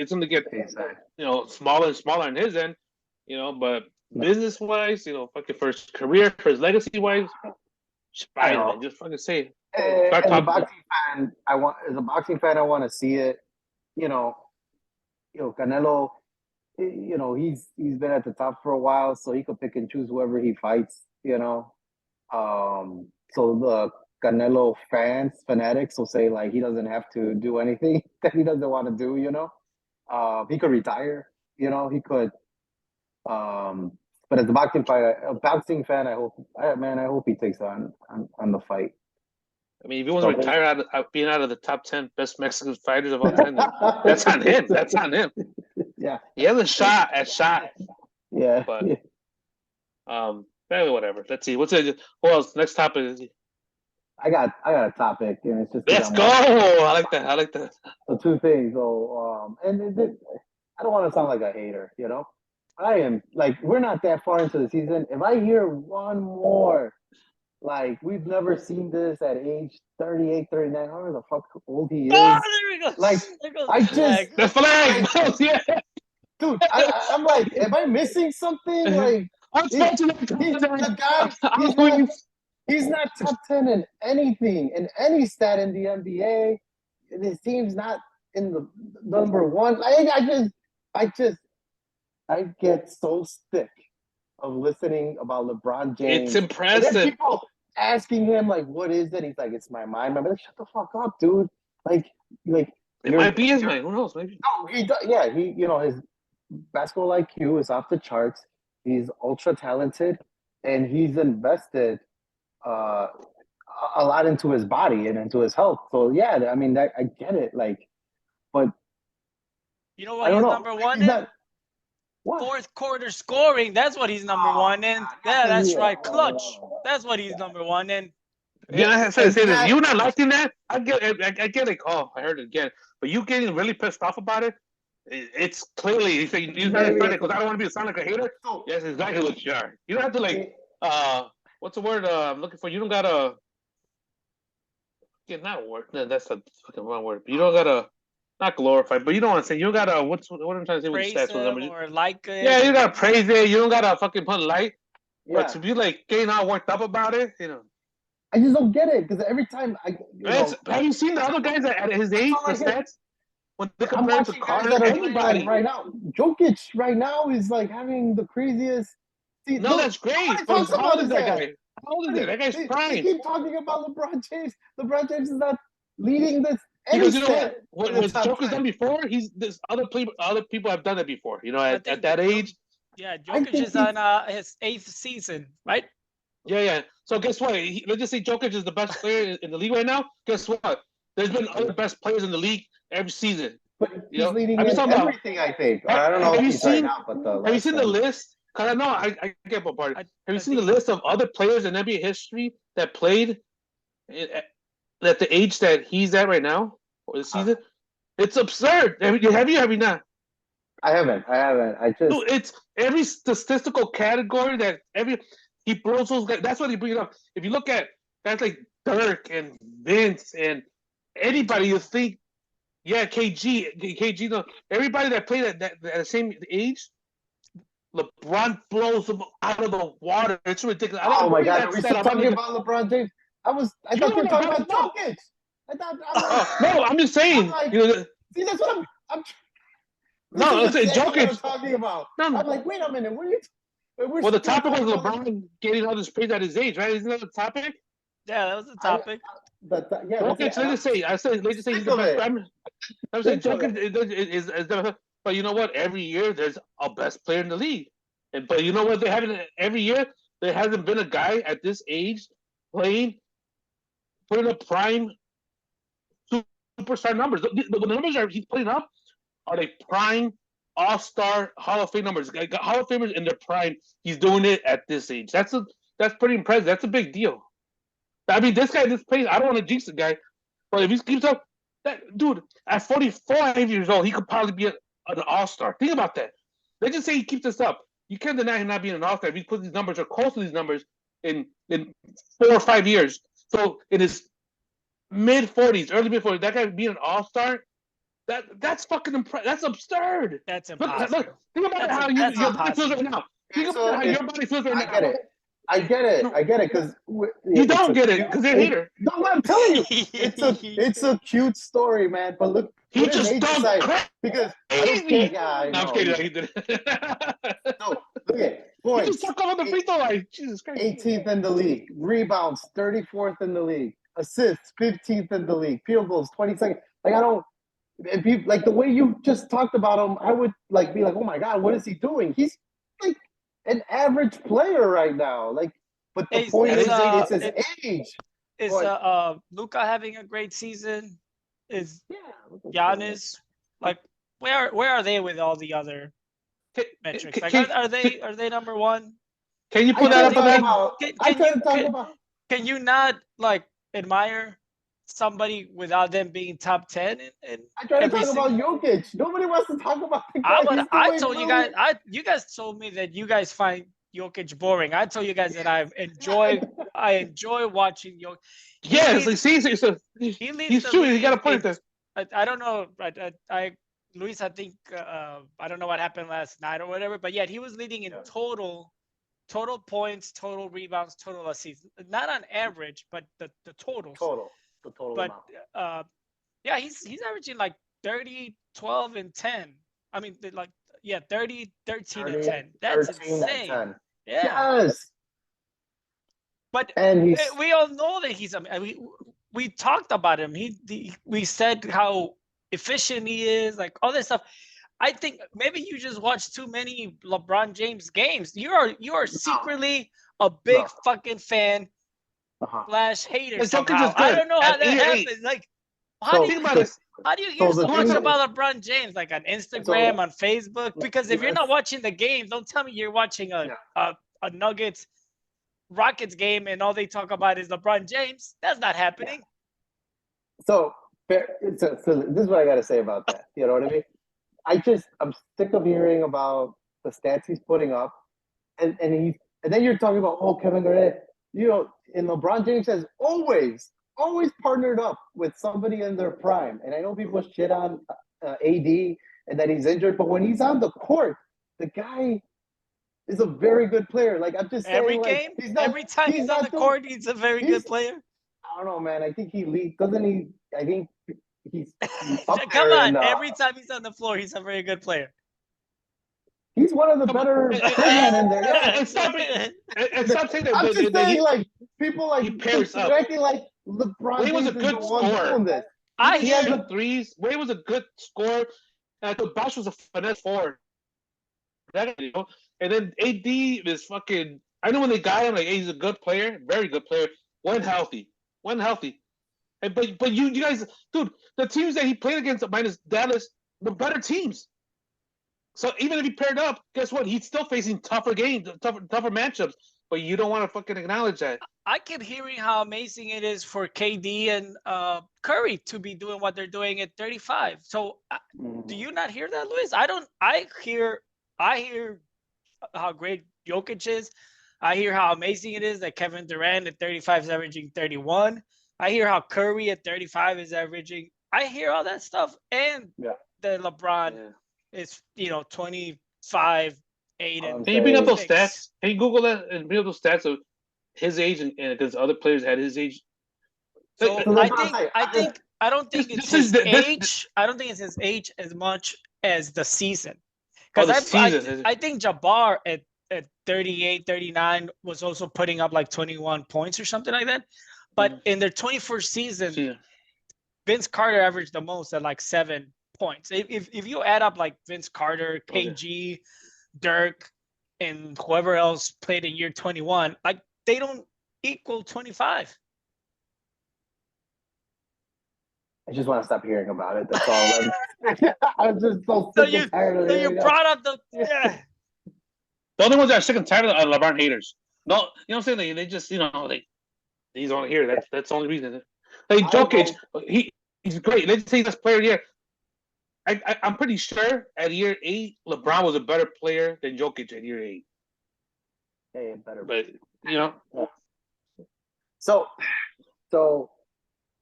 B: smaller and smaller on his end. But business wise, fucking for his career, for his legacy wise, just fucking say it.
D: As a boxing fan, I want to see it. Canelo. He's been at the top for a while, so he could pick and choose whoever he fights. So the Canelo fanatics will say he doesn't have to do anything that he doesn't want to do. He could retire. He could. But as a boxing fan, I hope he takes on the fight.
B: I mean, if he wants to retire being out of the top 10 best Mexican fighters of all time, that's on him. That's on him.
D: Yeah.
B: He has a shot at shot.
D: Yeah.
B: But anyway, whatever. Let's see. What's it? Who else? Next topic is.
D: I got a topic, and it's just.
B: Let's go. I like that.
D: So two things. So I don't want to sound like a hater, you know. I am like, we're not that far into the season. If I hear one more, like, we've never seen this at age 38, 39, however the fuck old he is.
C: Oh, there we go.
D: Like, I just
B: the flag.
D: Like,
B: yeah.
D: Dude, I'm like, am I missing something? Like, the guy, he's not top 10 in anything, in any stat in the NBA. His team's not in the number one. I get so sick of listening about LeBron James.
B: It's impressive.
D: People asking him, like, what is it? He's like, it's my mind. I'm like, shut the fuck up, dude. Like
B: it might be his mind. Who knows? Maybe.
D: No, he does. Yeah, his basketball IQ is off the charts. He's ultra talented, and he's invested a lot into his body and into his health. So yeah, I mean, I get it. Like, but
C: you know what? He's number one in
D: what?
C: fourth quarter scoring. That's what he's number one in. Yeah, that's right. Clutch. That's what he's number one in.
B: Yeah, I have to say this. You not liking that? I get it. Oh, I heard it again. But you getting really pissed off about it? It's clearly you say you got to because I don't want to sound like a hater. Yes, exactly what you are. You don't have to like what's the word I'm looking for? You don't gotta not word. No, that's the fucking wrong word. But you don't gotta not glorify, but you don't want to say you don't gotta what I'm trying to say
C: praise
B: with the stats
C: or like it.
B: Yeah, you gotta praise it. You don't gotta fucking put light.
D: Yeah.
B: But to be like getting all worked up about it,
D: I just don't get it because every time
B: have you seen the other guys at his age, the stats? When they compare to Carter, anybody
D: right now, Jokic right now is like having the craziest. See,
B: that's great. But how old is that guy? How old is that? That guy's prime.
D: They keep talking about LeBron James. LeBron James is not leading this.
B: Because you know what Joker's done before, other people have done it before. At that age.
C: Yeah, Jokic is on his 8th season, right?
B: Yeah. So guess what? Let's just say Jokic is the best player in the league right now. Guess what? There's been other best players in the league every season.
D: But he's leading everything, I think. I don't know if he's right now, but
B: have you seen the list? Because I know I get what part. Have you seen the list of other players in NBA history that played at the age that he's at right now or the season? It's absurd. Have you not?
D: I haven't. I just.
B: Dude, it's every statistical category that he blows those guys. That's what he brings up. If you look at guys like Dirk and Vince and anybody, you think, yeah, KG, no, everybody that played at the same age, LeBron blows them out of the water. It's ridiculous.
D: Oh my God, are we still talking about LeBron James? I thought you were talking about Jokic.
B: No, I'm just saying.
D: See, that's what I'm.
B: No, it's Jokic.
D: I'm talking about. I'm like, wait a minute,
B: well, the topic was LeBron getting all this praise at his age, right? Isn't that the topic?
C: Yeah, that was the topic.
B: Jokic, let's say he's the best. I'm saying Jokic is the. But you know what? Every year there's a best player in the league, but you know what? They haven't every year. There hasn't been a guy at this age putting up prime superstar numbers. The numbers he's putting up are like prime all-star Hall of Fame numbers. Hall of Famers in their prime. He's doing it at this age. That's pretty impressive. That's a big deal. I mean, this plays. I don't want to jinx the guy, but if he keeps up, dude, at 45 years old, he could probably be an all-star. Think about that. Let's just say he keeps this up. You can't deny him not being an all-star if he puts these numbers or close to these numbers in 4 or 5 years. So in his mid-40s, early mid-40s, that guy being an all-star. That's fucking impressive. That's absurd.
C: That's impossible.
B: Look, think about how your body feels right now. Think about how your body feels right now.
D: I get it, because
B: you don't get it because you're a hater.
D: No, I'm telling you, it's a cute story, man. But look,
B: he just don't
D: because I don't care. Yeah,
B: I'm kidding. He did it.
D: No, look at points.
B: He just took off on the free throw line. Jesus Christ.
D: 18th in the league, rebounds 34th in the league, assists 15th in the league, field goals 22nd. Like I don't. If you like the way you just talked about him, I would like be like, oh my God, what is he doing? He's like an average player right now. Like, but the point is, it's his age.
C: Is Luka having a great season? Is Giannis like where are they with all the other metrics? Like are they number one?
B: Can you put that up?
C: Can you not like admire somebody without them being top 10?
D: I try to talk about Jokic. Nobody wants to talk about the guy.
C: I told you guys. You guys told me that you guys find Jokic boring. I told you guys that I enjoy watching Jokic.
B: Yes, he's true. He got a point there.
C: I don't know. Luis, I think I don't know what happened last night or whatever, but yeah, he was leading in total points, total rebounds, total assists. Not on average, but the totals.
D: The total
C: but
D: amount.
C: Yeah, he's averaging like 30, 12, and 10. I mean, 30, 13, and 10. That's insane. 10. Yeah.
D: Yes.
C: But we all know that he's. We talked about him. We said how efficient he is, like all this stuff. I think maybe you just watch too many LeBron James games. You are secretly a big fucking fan / hater somehow. I don't know how that happens. Like, how do you hear so much about LeBron James, like on Instagram, on Facebook? Because if you're not watching the game, don't tell me you're watching a Nuggets Rockets game and all they talk about is LeBron James. That's not happening.
D: So this is what I got to say about that. You know what I mean? I'm sick of hearing about the stats he's putting up, and then you're talking about Kevin Durant. You know, and LeBron James has always partnered up with somebody in their prime. And I know people shit on AD and that he's injured, but when he's on the court, the guy is a very good player. Like, I'm just saying,
C: every time he's on the court, he's a very good player.
D: I don't know, man. I think he leads, doesn't he? I think he's
C: come on. Every time he's on the floor, he's a very good plair.
D: He's one of the better big men in there. Yeah.
B: And stop saying that.
D: I'm just saying, like, people like acting like LeBron
B: Wade was a good scorer. He had the threes. Wade was a good scorer. And I thought Bosh was a finesse forward. And then AD is fucking. I know when they got him, like, hey, he's a good player, very good player. When healthy. And but you guys, dude, the teams that he played against minus Dallas, the better teams. So even if he paired up, guess what? He's still facing tougher games, tougher matchups. But you don't want to fucking acknowledge that.
C: I keep hearing how amazing it is for KD and Curry to be doing what they're doing at 35. So do you not hear that, Luis? I don't. I hear how great Jokic is. I hear how amazing it is that Kevin Durant at 35 is averaging 31. I hear how Curry at 35 is averaging. I hear all that stuff, and the LeBron is 25, 8, and.
B: Can you bring up those stats? Can you Google that and bring up those stats of his age and because other players had his age?
C: So I don't think it's his age. I don't think it's his age as much as the season. Because I think Jabbar at 38, 39 was also putting up like 21 points or something like that. But in their 21st season, Vince Carter averaged the most at like 7 points. If you add up like Vince Carter, KG, Dirk, and whoever else played in year 21, like they don't equal 25.
D: I just want to stop hearing about it. That's all. I'm just so sick and tired of it.
C: So you brought up the
B: The only ones that are sick and tired are LeBron haters. No, you know what I'm saying? They just, he's only here. That's the only reason. Like Jokic, he's great. Let's say best player of the year. I'm pretty sure at year 8, LeBron was a better player than Jokic at year 8.
D: Hey, better.
B: But
D: So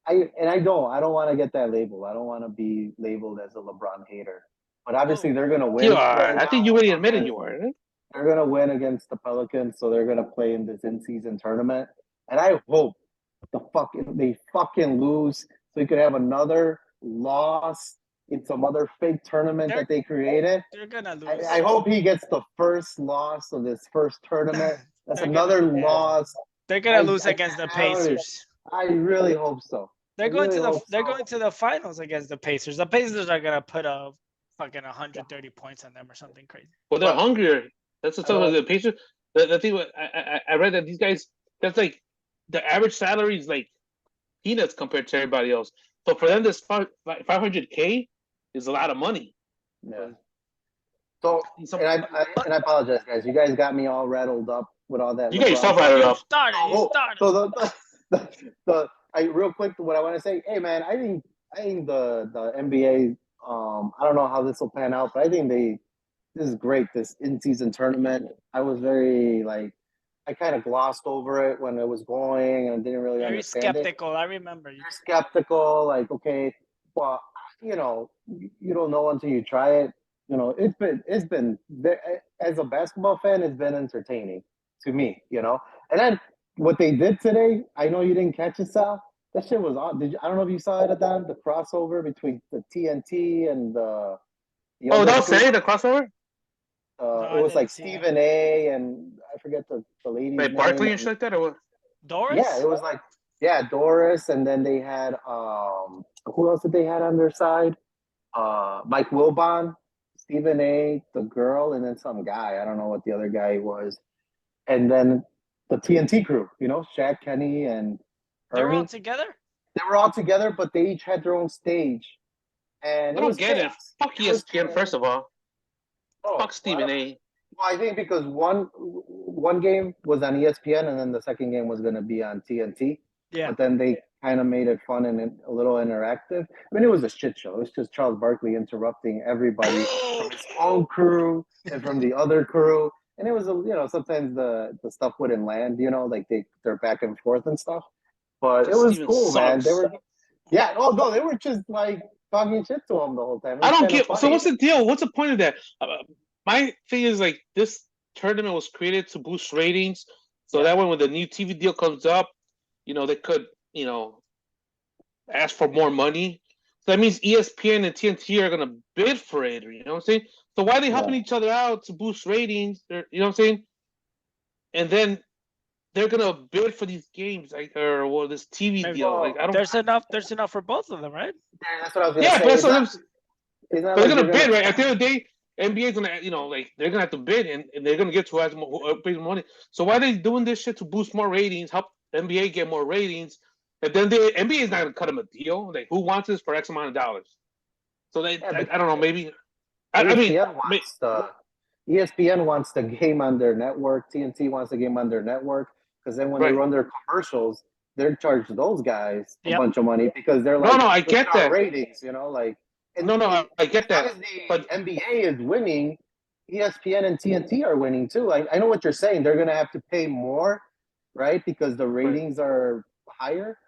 D: I don't want to get that label. I don't want to be labeled as a LeBron hater. But obviously they're gonna win.
B: You are. I think you already admitted you are.
D: They're gonna win against the Pelicans, so they're gonna play in this in-season tournament. And I hope they fucking lose so we could have another loss in some other fake tournament that they created.
C: They're gonna lose.
D: I hope he gets the first loss of this first tournament. That's another loss.
C: They're gonna lose against the Pacers.
D: I really hope so.
C: They're going to the finals against the Pacers. The Pacers are gonna put a fucking 130 points on them or something crazy.
B: Well, they're hungrier. That's the talk. The Pacers. The thing I read that these guys, that's like the average salary is like peanuts compared to everybody else. So for them, this 500K is a lot of money.
D: Yeah. So, and I apologize, guys. You guys got me all rattled up with all that.
B: You got yourself
C: You
B: rattled up.
C: started.
D: So real quick, what I want to say, hey man, I think the NBA. I don't know how this will pan out, but I think this is great. This in-season tournament. I was very I kind of glossed over it when it was going and didn't really
C: Very
D: understand
C: skeptical. I remember you.
D: You're skeptical, okay, well, you don't know until you try it. It's been as a basketball fan, it's been entertaining to me. And then what they did today, I know you didn't catch it, Sal. That shit was on. I don't know if you saw it, Adam, the crossover between the TNT and the.
B: They'll say the crossover.
D: It was like Stephen A. and I forget the lady's name.
B: Barkley and shit like that, or what?
C: Doris?
D: Yeah, it was Doris, and then they had who else did they had on their side? Mike Wilbon, Stephen A., the girl, and then some guy. I don't know what the other guy was. And then the TNT crew, Shaq, Kenny, and
C: They were
D: Ernie.
C: all together?
D: They were all together, but they each had their own stage. And
B: I don't get it. Fuck ESPN, first of all. Fuck Stephen A.
D: Well, I think because one game was on ESPN and then the second game was going to be on TNT.
C: Yeah.
D: But then they kind of made it fun and a little interactive. I mean, it was a shit show. It was just Charles Barkley interrupting everybody from his own crew and from the other crew. And it was, sometimes the stuff wouldn't land, like they're back and forth and stuff. But it was cool, man. They were, they were just talking shit to him the whole time.
B: I don't get. So what's the deal? What's the point of that? My thing is this tournament was created to boost ratings, so that way when the new TV deal comes up, they could ask for more money. So that means ESPN and TNT are gonna bid for it. You know what I'm saying? So why are they helping each other out to boost ratings? You know what I'm saying? And then they're gonna bid for these games, or this TV deal. I don't.
C: There's enough for both of them, right?
D: Yeah, that's what I was gonna say.
B: But they're gonna bid, right? At the end of the day, NBA's gonna, they're gonna have to bid, and they're gonna get to as more money. So why are they doing this shit to boost more ratings, help NBA get more ratings? And then the NBA is not gonna cut them a deal. Who wants this for X amount of dollars? So I don't know. Maybe
D: ESPN wants the game on their network. TNT wants the game on their network because then when they run their commercials, they're charged those guys a bunch of money because they're
B: I get that
D: ratings.
B: I get that.
D: But NBA is winning. ESPN and TNT are winning too. I know what you're saying. They're going to have to pay more, right? Because the ratings are higher.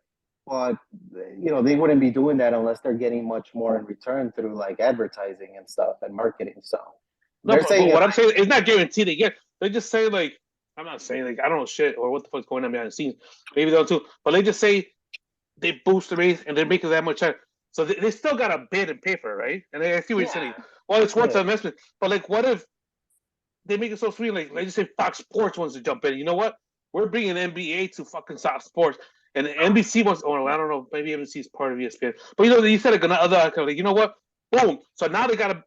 D: But they wouldn't be doing that unless they're getting much more in return through advertising and stuff and marketing. So
B: I'm saying it's not guaranteed they get. They just say I'm not saying I don't know shit or what the fuck's going on behind the scenes. Maybe they'll too. But they just say they boost the ratings and they're making that much. So they still got to bid and pay for it, right? And I see what you're saying. Well, it's worth the investment. But what if they make it so free? Let's just say Fox Sports wants to jump in. You know what? We're bringing NBA to fucking Fox Sports, and NBC wants. Oh, I don't know. Maybe NBC is part of ESPN. But you said you know what? Boom. So now they got to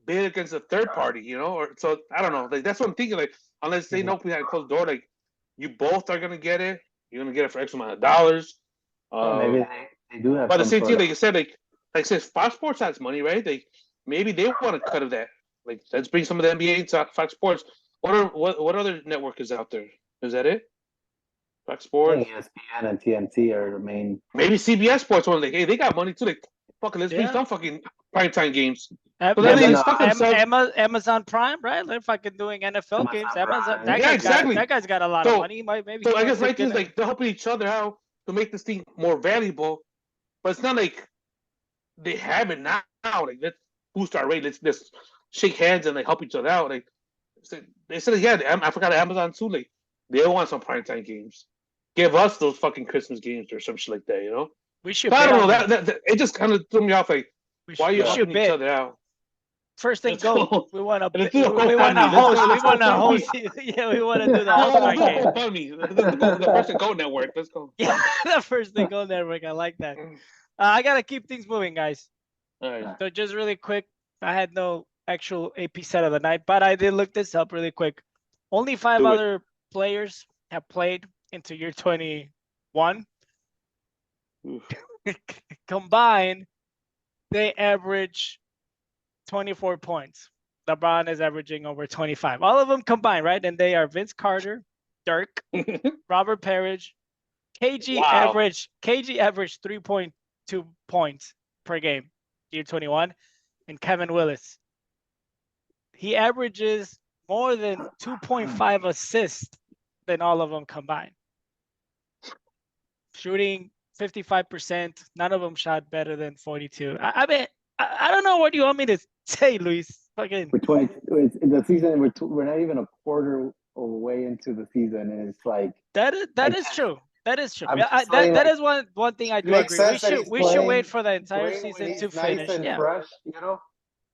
B: bid against a third party. Or so I don't know. That's what I'm thinking. Unless they know we had a closed door, you both are gonna get it. You're gonna get it for X amount of dollars.
D: Maybe they do have.
B: But the same thing, like you said, Fox Sports has money, right? Maybe they want to cut of that. Let's bring some of the NBA to Fox Sports. What other network is out there? Is that it? Fox Sports,
D: ESPN and TNT are the main.
B: Maybe CBS Sports one. Hey, they got money too. Let's bring some fucking primetime games.
C: Amazon Prime, right? They're fucking doing NFL games. Amazon. That guy's got a lot of money. Maybe.
B: So I guess things they're helping each other out to make this thing more valuable, but it's not they have it now. Let's boost our rate. Let's shake hands and help each other out. They said, I forgot Amazon too. They want some primetime games. Give us those fucking Christmas games or some shit like that.
C: We should.
B: I don't know. That it just kind of threw me off. Why are you helping each other out?
C: First thing go. We want to host. We want to host. Yeah, we want to do the All-Star game.
B: The First and Go network. Let's go.
C: Yeah, the First and Go network. I like that. I gotta keep things moving, guys.
B: All right.
C: So just really quick, I had no actual AP set of the night, but I did look this up really quick. Only 5 other players have played into year 21. combined, they average 24 points. LeBron is averaging over 25. All of them combined, right? And they are Vince Carter, Dirk, Robert Parrish. KG averaged 3.2 points per game, year 21, and Kevin Willis. He averages more than 2.5 assists than all of them combined. Shooting 55%. None of them shot better than 42. I mean, I don't know what you want me to say, Luis. Fucking.
D: The season. We're not even a quarter away into the season, and it's like
C: that is true. That is true.
D: That
C: is one thing I do agree. We should wait for the entire season to finish.
D: Nice and fresh, you know.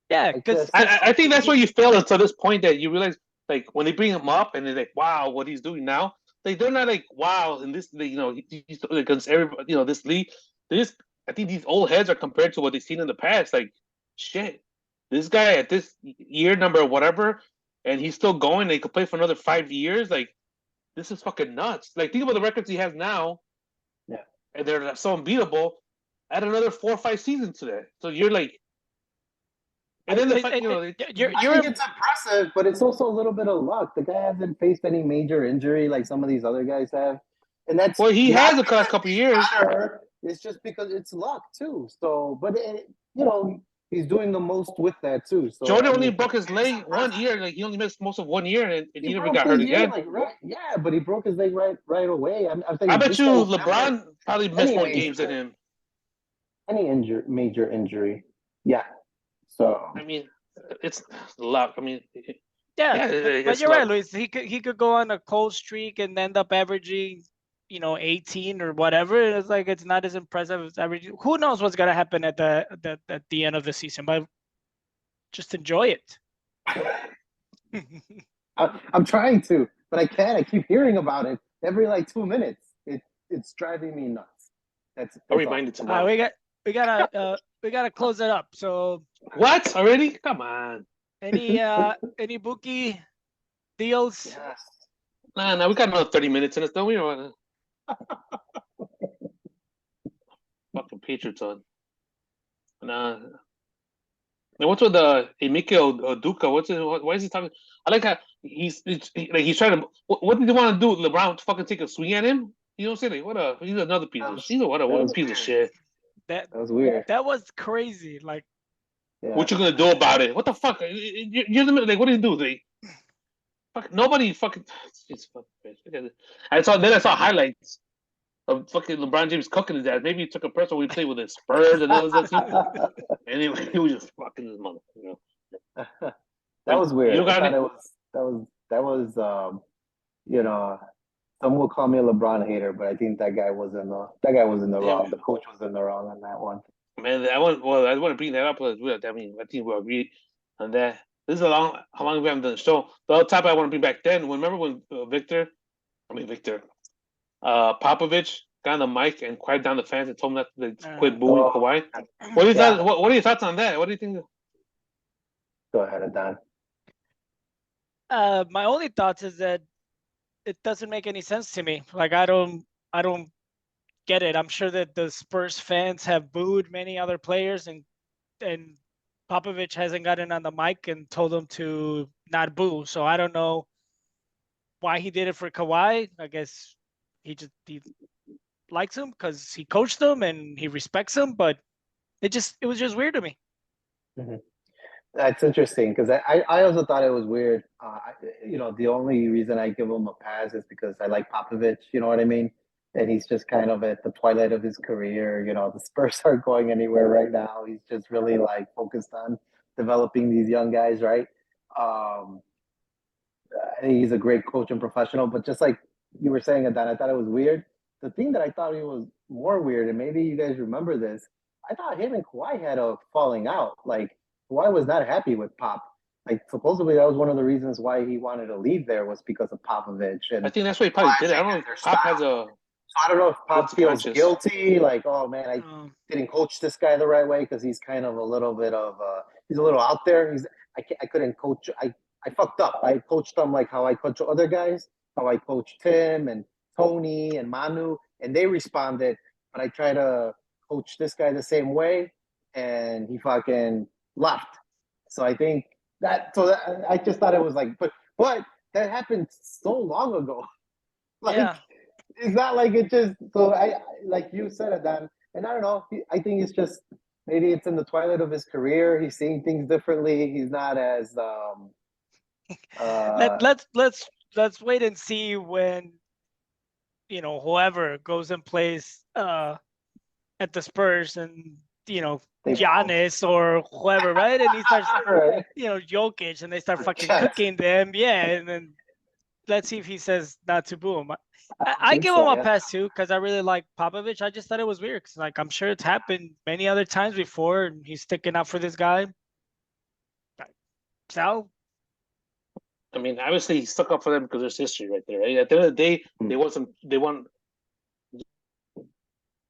C: Yeah, because
B: I think that's where you fail until this point that you realize, like, when they bring him up and they're like, wow, what he's doing now. Like, they're not like, wow, and this, you know, he's against everybody, you know, this league. I think these old heads are compared to what they've seen in the past. Like, shit, this guy at this year number whatever, and he's still going. They could play for another 5 years. Like, this is fucking nuts. Like, think about the records he has now.
D: Yeah,
B: and they're so unbeatable. Add another 4 or 5 seasons to that. So you're like. And then
D: I think it's impressive, but it's also a little bit of luck. The guy hasn't faced any major injury like some of these other guys have, and that's
B: he has the last couple of years.
D: It's just because it's luck too. So, but he's doing the most with that too. So
B: Jordan only broke his leg 1 year. Like, he only missed most of 1 year, and he never got hurt again.
D: Yeah, but he broke his leg right away. I'm thinking,
B: I bet you LeBron probably missed more games than him.
D: Any major injury, yeah. So
B: I mean, it's luck. I mean,
C: but you're right, Luis. He could go on a cold streak and end up averaging, 18 or whatever. It's like it's not as impressive as averaging. Who knows what's gonna happen at the end of the season? But just enjoy it.
D: I'm trying to, but I can't. I keep hearing about it every 2 minutes. It's driving me nuts. That's
B: I'll remind you tomorrow.
C: We gotta close it up. So
B: what already? Come on.
C: Any Bookie deals?
D: Yes.
B: Nah, we got another 30 minutes in us, don't we? Fucking Patriots on. Nah. Now what's with the Emeka Duka? Why is he talking? I like how he's trying to. What did he want to do? LeBron fucking take a swing at him? You know what I'm saying? Like, he's another piece of shit. What a piece of shit.
D: That was weird.
C: That was crazy. Like,
B: what you gonna do about it? What the fuck? You're the middle. Like, what do you do? Like, fuck, nobody fucking. It's fucking. I saw highlights of fucking LeBron James cooking his ass. Maybe he took a personal when he played with the Spurs and all that stuff. Anyway, he was just fucking his mother.
D: That was weird. That was some will call me a LeBron hater, but I think that guy was in the wrong. The coach was in the wrong on that one.
B: Man, I want to bring that up. I mean, I think we'll agree on that. This is how long we haven't done the show. The other topic I want to bring back then. Remember when Victor, Popovich got on the mic and quieted down the fans and told them that to quit booing Kawhi? What are your thoughts on that? What do you think?
D: Go ahead, Adon.
C: My only thoughts is that it doesn't make any sense to me. Like, I don't get it. I'm sure that the Spurs fans have booed many other players, and Popovich hasn't gotten on the mic and told them to not boo. So I don't know why he did it for Kawhi. I guess he likes him because he coached him and he respects him. But it was just weird to me.
D: Mm-hmm. That's interesting because I also thought it was weird. The only reason I give him a pass is because I like Popovich. You know what I mean? And he's just kind of at the twilight of his career. The Spurs aren't going anywhere right now. He's just really focused on developing these young guys, right? I think he's a great coach and professional. But just like you were saying, Adon, I thought it was weird. The thing that I thought it was more weird, and maybe you guys remember this, I thought him and Kawhi had a falling out. Kawhi was not happy with Pop. Supposedly that was one of the reasons why he wanted to leave there was because of Popovich. And
B: I think that's what he probably did. I don't know if Pop has a.
D: So I don't know if Pop feels guilty. Oh man, I didn't coach this guy the right way because he's kind of a little bit of he's a little out there. I couldn't coach. I fucked up. I coached him like how I coach other guys. How I coached Tim and Tony and Manu, and they responded. but I try to coach this guy the same way, and he fucking left. So I think I just thought it was like, but that happened so long ago. Like,
C: Yeah.
D: it's not like it just. So like you said it, Dan, and I don't know. I think it's just maybe it's in the twilight of his career. He's seeing things differently. He's not as
C: Let's wait and see when whoever goes and plays at the Spurs and Giannis or whoever, right? And he starts
D: right.
C: Jokic, and they start fucking
D: Chet.
C: cooking them, and then let's see if he says not to boo him. I
D: think
C: give
D: so,
C: him a
D: yeah.
C: pass too because I really like Popovich. I just thought it was weird because like I'm sure it's happened many other times before, and he's sticking up for this guy. Sal,
B: I mean, obviously he stuck up for them because there's history right there. Right? At the end of the day, they won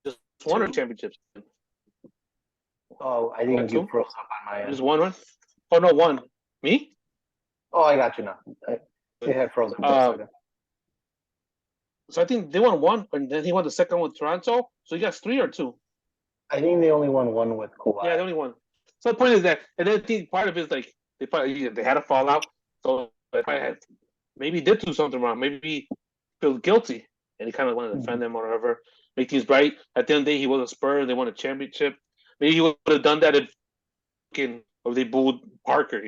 B: just one or championships.
D: Oh, I think you froze up on my end.
B: Just one. Oh no, one. Me?
D: Oh, I got you now. It had frozen.
B: So I think they won one, and then he won the second one with Toronto. So he got 3 or 2.
D: I think they only won one with Kawhi.
B: Yeah, they only won. So the point is that, and then I think part of it is like they had a fallout. So maybe he did do something wrong. Maybe he feels guilty, and he kind of wanted to defend them or whatever, make things right. At the end of the day, he was a Spur. They won a championship. Maybe he would have done that if they booed Parker,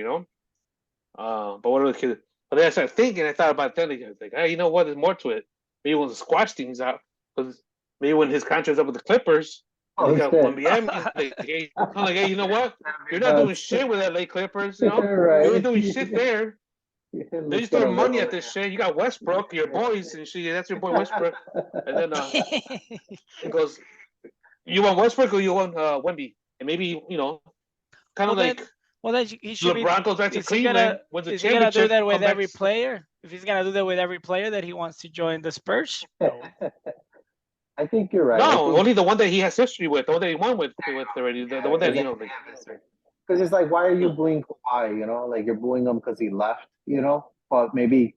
B: But whatever the kid. But then I started thinking. I thought about that. I was like, hey, you know what? There's more to it. Maybe he wants to squash things out because maybe when his contract's up with the Clippers, he got Wemby. Hey, you know what? You're not doing shit with LA Clippers.
D: Right.
B: You ain't doing shit there. They just throwing money at this shit. You got Westbrook, your boys, and shit. That's your boy Westbrook. And then it goes, you want Westbrook or you want Wemby? And maybe kind of like.
C: Well, then he should
B: LeBron goes back to Cleveland, wins a
C: is he gonna do
B: championship.
C: that with every player? If he's gonna do that with every player that he wants to join the Spurs? No.
D: I think you're right.
B: No, only the one that he has history with, the one that he won with already, the one that
D: because it's like, why are you booing Kawhi? Like you're booing him because he left. But maybe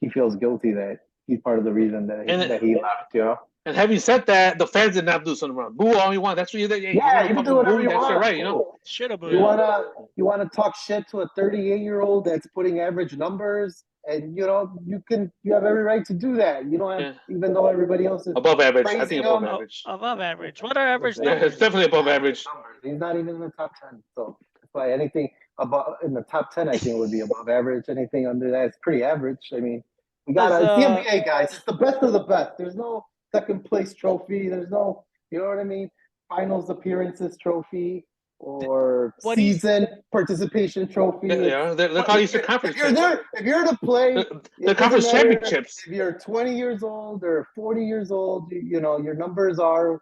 D: he feels guilty that he's part of the reason that he left.
B: And having said that, the fans did not do something wrong. Boo all you want. That's what you think.
D: Yeah, you can do whatever you want.
B: Right,
C: Should have.
D: You wanna talk shit to a 38-year-old that's putting average numbers, and you have every right to do that. You don't have, even though everybody else is
B: above average. I think above average.
C: Above average. What are average
B: numbers? Yeah, it's definitely above average.
D: He's not even in the top 10. So that's why anything above in the top 10, I think, would be above average. Anything under that is pretty average. I mean, we got it's the NBA, guys. It's the best of the best. There's no second place trophy. There's no, you know what I mean? Finals appearances trophy or season participation trophy.
B: Yeah, they're called Eastern Conference.
D: If you're to play
B: the conference championships.
D: If you're 20 years old or 40 years old, your numbers are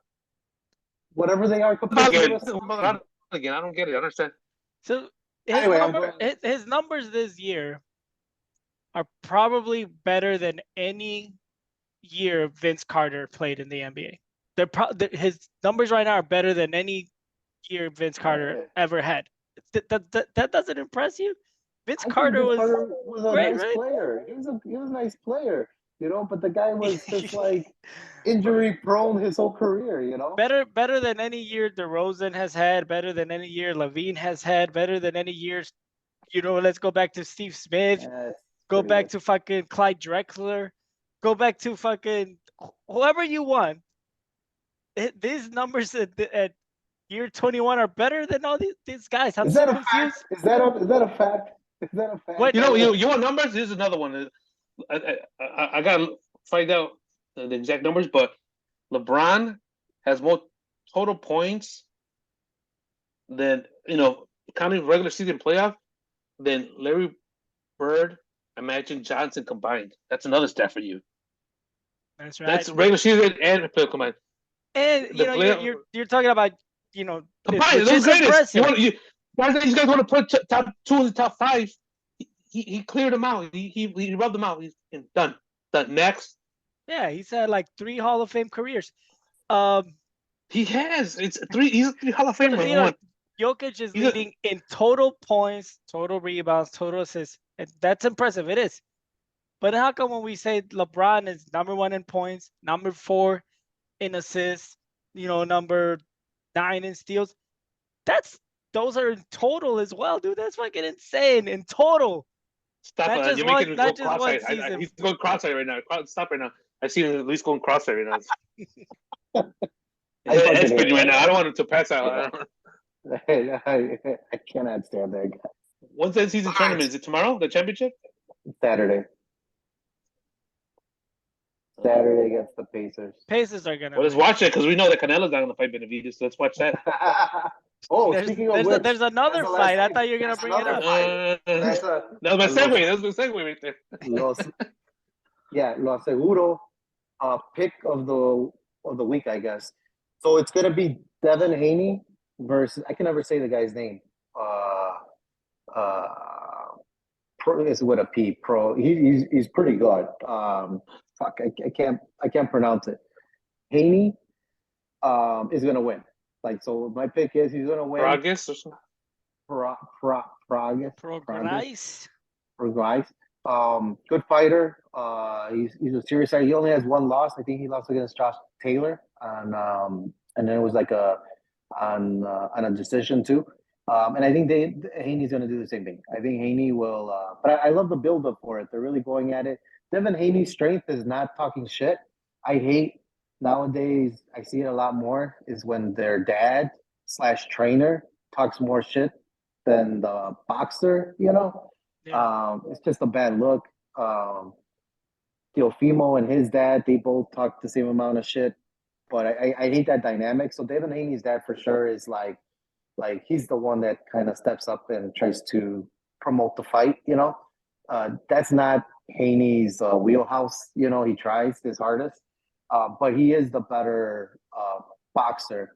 D: whatever they are.
B: Again, I don't get it. I understand.
C: So his numbers this year are probably better than any year Vince Carter played in the NBA. His numbers right now are better than any year Vince Carter ever had. That doesn't impress you? Vince Carter was
D: a
C: great,
D: nice
C: right?
D: player. He was a nice player, but the guy was just like injury prone his whole career,
C: Better than any year DeRozan has had, better than any year Levine has had, better than any years, let's go back to Steve Smith, go back to fucking Clyde Drexler, go back to fucking whoever you want. These numbers at year 21 are better than all these guys. I'm so confused.
D: Is that a fact? Is that a fact?
C: What?
B: You want numbers? Here's another one. I gotta find out the exact numbers, but LeBron has more total points than counting regular season playoff than Larry Bird and Magic Johnson combined. That's another stat for you.
C: That's right.
B: That's regular season and playoff combined.
C: And you're talking about
B: combined. Those greatest. You guys want to put top 2 in the top 5? He cleared them out. He rubbed them out. He's done. Next.
C: Yeah, he's had like 3 Hall of Fame careers.
B: He has. It's 3. He's a 3 Hall of Famer.
C: Jokic is leading in total points, total rebounds, total assists, and that's impressive. It is. But how come when we say LeBron is number 1 in points, number 4 in assists, number 9 in steals. Those are in total as well, dude. That's fucking insane in total.
B: Stop
C: Not
B: it.
C: just
B: You're
C: one-
B: making me
C: not
B: go
C: just one
B: cross-eyed.
C: season.
B: He's going cross-eyed right now. Stop right now. I see him at least going cross-eyed right now. It's pretty right now. I don't want him to pass out.
D: I cannot stand that guy.
B: When's the season tournament? Is it tomorrow? The championship?
D: Saturday. Saturday against the Pacers.
C: Pacers are gonna.
B: Well, let's watch it because we know that Canelo's not going to fight Benavidez. So let's watch that.
D: Speaking of which,
C: there's another
D: that's the
C: fight.
D: last
C: I thought you were gonna
D: thing.
C: bring it
D: That's
C: up.
D: another
B: That was my segue. That was my segue right there.
D: Los Aseguro pick of the week, I guess. So it's gonna be Devin Haney versus, I can never say the guy's name. Pro is with a P. Pro. He's pretty good. I can't pronounce it. Haney is gonna win. Like, so my pick is he's gonna win.
B: Progress or something.
C: Progress.
D: Good fighter. He's a serious fighter. He only has one loss. I think he lost against Josh Taylor, and then it was like on a decision too. And I think Haney's going to do the same thing. I think Haney will. But I love the build up for it. They're really going at it. Devin Haney's strength is not talking shit. I hate nowadays. I see it a lot more is when their dad / trainer talks more shit than the boxer.
C: Yeah.
D: It's just a bad look. Teofimo and his dad, they both talk the same amount of shit, but I hate that dynamic. So Devin Haney's dad for sure is like he's the one that kind of steps up and tries to promote the fight. That's not Haney's wheelhouse. He tries his hardest, but he is the better boxer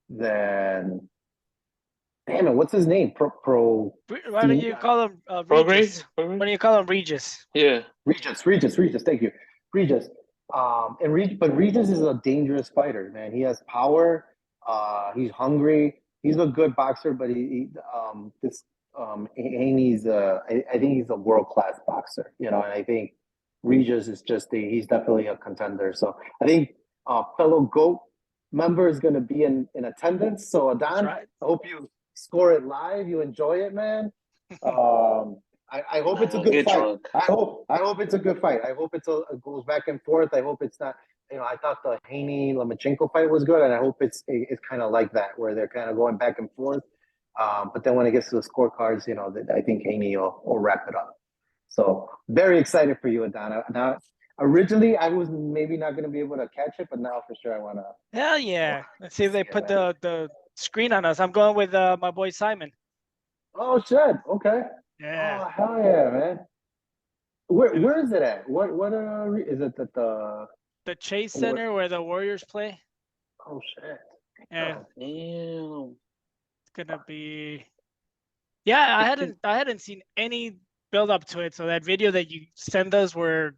D: than. Damn it! What's his name?
C: Why don't you call him Regis? Why don't you call him Regis?
B: Yeah,
D: Regis. Thank you, Regis. But Regis is a dangerous fighter, man. He has power. He's hungry. He's a good boxer, but Haney's. I think he's a world class boxer. And I think Regis is he's definitely a contender. So I think fellow GOAT member is going to be in attendance. So Adon,
C: right.
D: I hope you score it live. You enjoy it, man. I hope it's a good fight.
B: Drunk.
D: I hope it's a good fight. I hope it goes back and forth. I hope it's not. I thought the Haney Lomachenko fight was good, and I hope it's kind of like that where they're kind of going back and forth. But then when it gets to the scorecards, I think Haney will wrap it up. So very excited for you, Adana. Now, originally I was maybe not going to be able to catch it, but now for sure I want to.
C: Hell yeah! Let's see if they put the screen on us. I'm going with my boy Simon.
D: Oh shit! Okay.
C: Yeah.
D: Oh hell yeah, man. Where is it at? What is it at
C: the Chase Center where the Warriors play?
D: Oh shit!
C: Yeah.
B: Damn.
C: It's gonna be. Yeah, I hadn't seen any build up to it. So that video that you send us where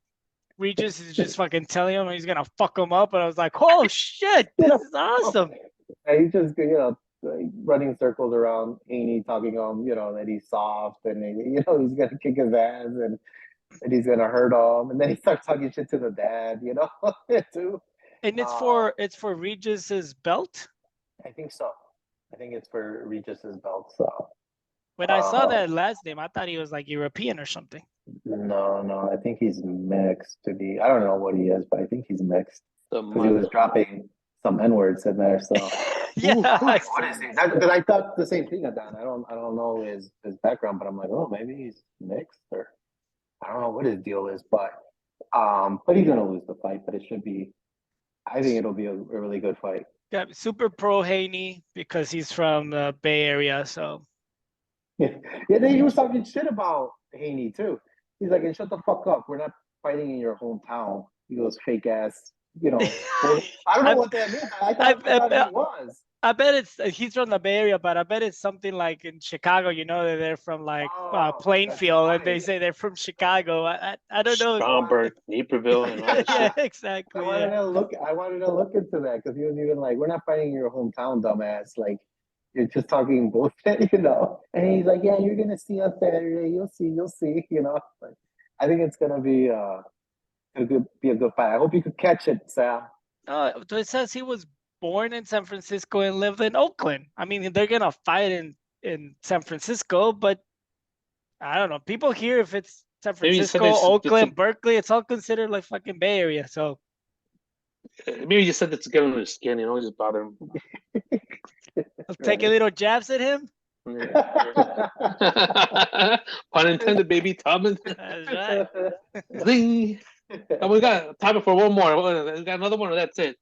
C: Regis is just fucking telling him he's gonna fuck him up, and I was like, oh shit, this is awesome.
D: And he's just like running circles around Haney, talking to him, that he's soft and he's gonna kick his ass and he's gonna hurt him, and then he starts talking shit to the dad, too.
C: And it's for Regis's belt.
D: I think so. I think it's for Regis's belt. So
C: when I saw that last name, I thought he was like European or something.
D: No, I think he's mixed. I don't know what he is, but I think he's mixed. Because he was dropping some N-words in there, so.
C: Yeah.
D: What is he? Because I thought the same thing, Adon. I don't know his background, but I'm like, oh, maybe he's mixed, or I don't know what his deal is, but he's gonna lose the fight. But it should be. I think it'll be a really good fight.
C: Yeah, super pro Haney because he's from the Bay Area, so.
D: Yeah, then he was talking shit about Haney too. He's like, "Shut the fuck up. We're not fighting in your hometown." He goes, "Fake ass." I don't know what that means. I thought he was.
C: I bet he's from the Bay Area, but I bet it's something like in Chicago. That they're from like Plainfield, and they say they're from Chicago. I don't know.
B: Schaumburg, Naperville, and all that
C: Yeah,
B: shit.
C: exactly.
D: I wanted to look into that because he was even like, "We're not fighting in your hometown, dumbass. Like, you're just talking bullshit, And he's like, "Yeah, you're gonna see on Saturday. You'll see. Like, I think it's gonna be a good fight. I hope you could catch it, Sal.
C: It says he was born in San Francisco and lived in Oakland. I mean, they're gonna fight in San Francisco, but I don't know. People here, if it's San
B: Maybe you said
C: Francisco,
B: this.
C: Oakland, Berkeley, it's all considered like fucking Bay Area. So
B: Maybe you said that to get under his skin. You know, just bother him.
C: I'm taking little jabs at him.
B: Yeah. Pun intended, baby. Thomas.
C: That's right.
B: Zing. And we got time for one more. We got another one, or that's it.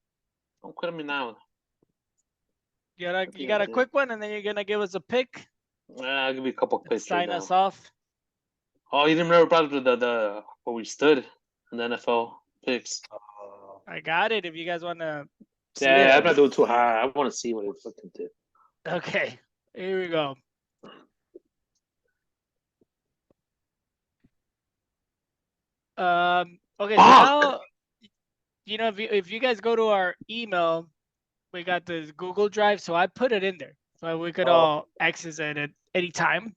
B: Don't quit me now.
C: You got a quick one, and then you're gonna give us a pick.
B: I'll give you a couple quick.
C: Sign us off.
B: Oh, you didn't remember about the where we stood in the NFL picks?
C: I got it. If you guys want to.
B: Yeah, I'm not doing too high. I want to see what it fucking did.
C: Okay, here we go. Okay, so now, if you guys go to our email, we got the Google Drive, so I put it in there, so we could all access it at any time.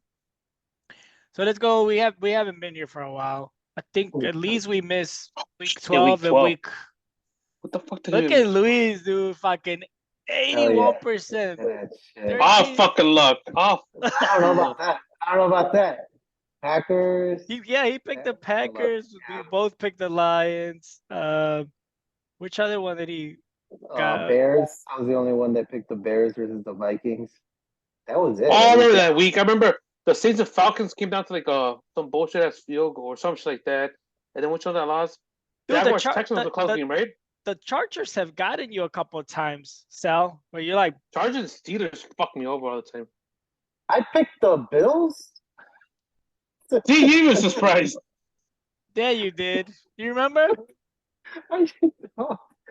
C: So let's go. We haven't been here for a while. I think at least we missed week 12 and week.
B: What the fuck did
C: Look at Luis, dude, fucking 81%.
B: Oh, fucking luck. Oh,
D: I don't know about that. Packers.
C: He picked the Packers. We both picked the Lions. Which other one did he?
D: Bears. I was the only one that picked the Bears versus the Vikings. That was it.
B: Oh, I remember that week. I remember the Saints and Falcons came down to like some bullshit ass field goal or some shit like that. And then which one that lost? Jaguars Texans was a close game, right?
C: The Chargers have gotten you a couple of times, Sal, where you're like
B: Chargers and Steelers fuck me over all the time.
D: I picked the Bills.
B: See, he was surprised.
C: Yeah, you did. You remember? And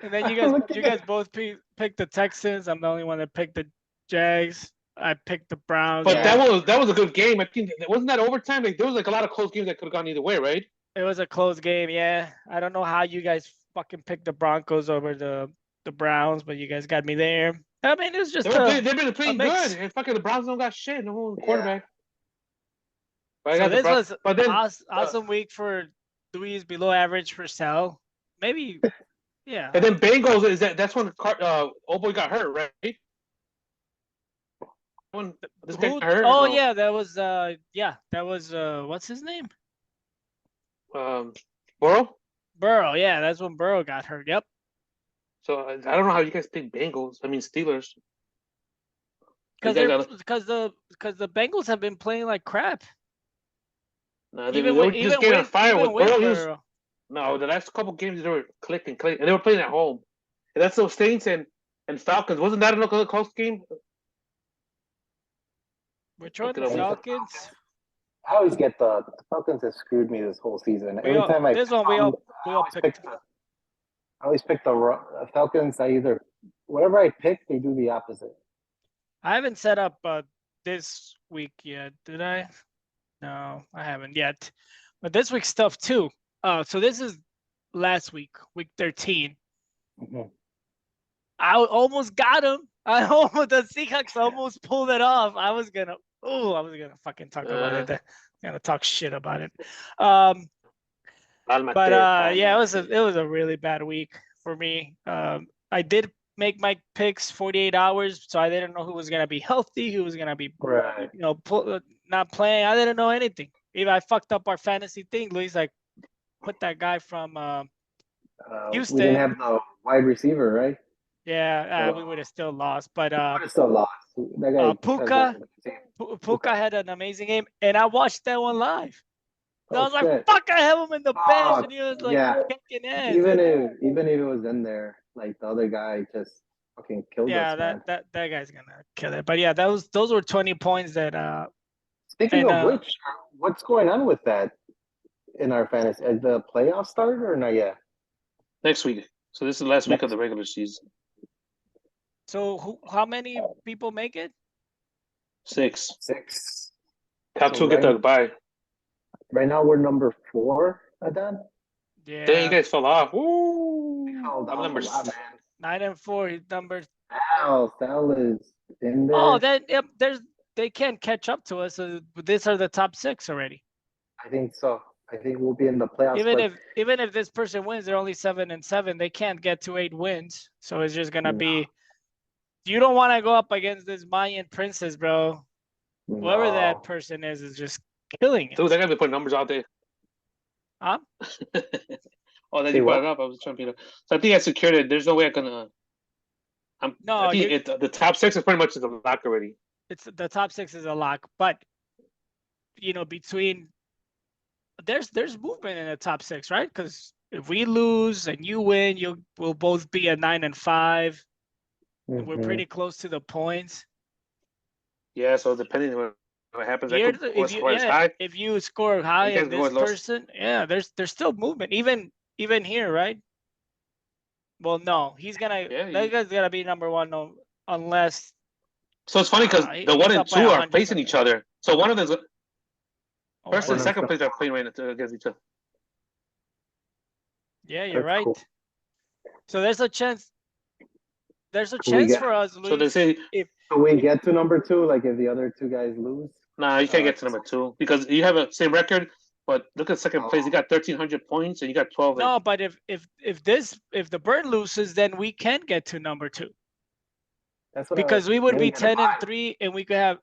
C: then you guys both picked the Texans. I'm the only one that picked the Jags. I picked the Browns.
B: But that was a good game. I think wasn't that overtime? Like there was like a lot of close games that could have gone either way, right?
C: It was a close game, yeah. I don't know how you guys fucking picked the Broncos over the Browns, but you guys got me there. I mean, it's just
B: they've been playing good. And fucking the Browns don't got shit. No quarterback.
C: But so this was awesome week for Luis, below average for Sal. Maybe, yeah.
B: And then Bengals that's when old boy got hurt, right? When this guy got hurt.
C: Oh yeah, that was what's his name?
B: Burrow.
C: Burrow, yeah, that's when Burrow got hurt. Yep.
B: So I don't know how you guys pick Bengals. I mean Steelers.
C: Because the Bengals have been playing like crap.
B: No, they were just getting on fire with Burrow. No, the last couple games they were clicking, and they were playing at home. And that's those Saints and Falcons. Wasn't that a close game?
C: Which one? The Falcons?
D: I always get the Falcons have screwed me this whole season.
C: We all picked.
D: I always pick the Falcons. Whatever I pick, they do the opposite.
C: I haven't set up this week yet, did I? No, I haven't yet. But this week's stuff too. So this is last week, week 13.
D: Mm-hmm.
C: I almost got him. The Seahawks almost pulled it off. I was gonna fucking talk about it. I'm gonna talk shit about it. It was a really bad week for me. I did make my picks 48 hours, so I didn't know who was gonna be healthy, who was gonna be not playing. I didn't know anything. Even I fucked up our fantasy thing. Luis like put that guy from Houston.
D: We didn't have the wide receiver, right?
C: Yeah, we would have still lost. But
D: we would have still lost.
C: Puka had an amazing game, and I watched that one live. And I was like, "Fuck!" I have him in the bench, and he was like kicking ass.
D: Even if it was in there, like the other guy just fucking killed us.
C: Yeah, that guy's gonna kill it. But yeah, those were 20 points that.
D: Speaking of which, what's going on with that in our fantasy? Has the playoffs started or not yet?
B: Next week. So this is the last week of the regular season.
C: So how many people make it?
B: 6.
D: Top
B: 2 get the bye.
D: Right now we're number 4, Adan.
C: Yeah.
B: Dang, you guys fell off. Woo!
D: I'm number
C: 9 and 4. He's number.
D: Sal is in there.
C: Oh, they can't catch up to us. So these are the top 6 already.
D: I think so. I think we'll be in the playoffs.
C: Even if this person wins, they're only 7 and 7. They can't get to 8 wins. So it's just gonna be You don't want to go up against this Mayan princess, bro. Whoever
D: No.
C: that person is just killing it.
B: Dude, they're gonna be putting numbers out there.
C: Huh?
B: Oh, then
D: Say
B: you brought
D: what?
B: it up. I was trying to. So I think I secured it. There's no way I can.
C: No,
B: I think the top 6 is pretty much the lock already.
C: it's the top 6 is a lock, but between there's movement in the top 6, right? Because if we lose and you win, we'll both be at 9 and 5. And we're
D: Mhm.
C: pretty close to the points.
B: Yeah, so depending on what happens,
C: Here,
B: high.
C: if you score high
B: You guys
C: and
B: go
C: this
B: as low.
C: person, there's still movement. Even here, right? Well, no, that guy's gonna be number 1, no, unless.
B: So it's funny because the 1 and 2 are facing each other. So one of them's first and second place are playing right now against each other.
C: Yeah, you're
D: That's
C: right.
D: cool.
C: So there's a chance. There's a
D: Can we
C: chance
D: get-
C: for us,
B: So
C: Luis.
B: they say,
D: So we get to number 2, like if the other 2 guys lose.
B: nah, you can't get to number 2 because you have a same record. But look at second place. You got 1,300 points and you got 12.
C: No, but if the bird loses, then we can get to number 2
D: That's what
C: because we would
D: then we
C: be
D: get a
C: 10 and
D: bye.
C: 3, and we could have.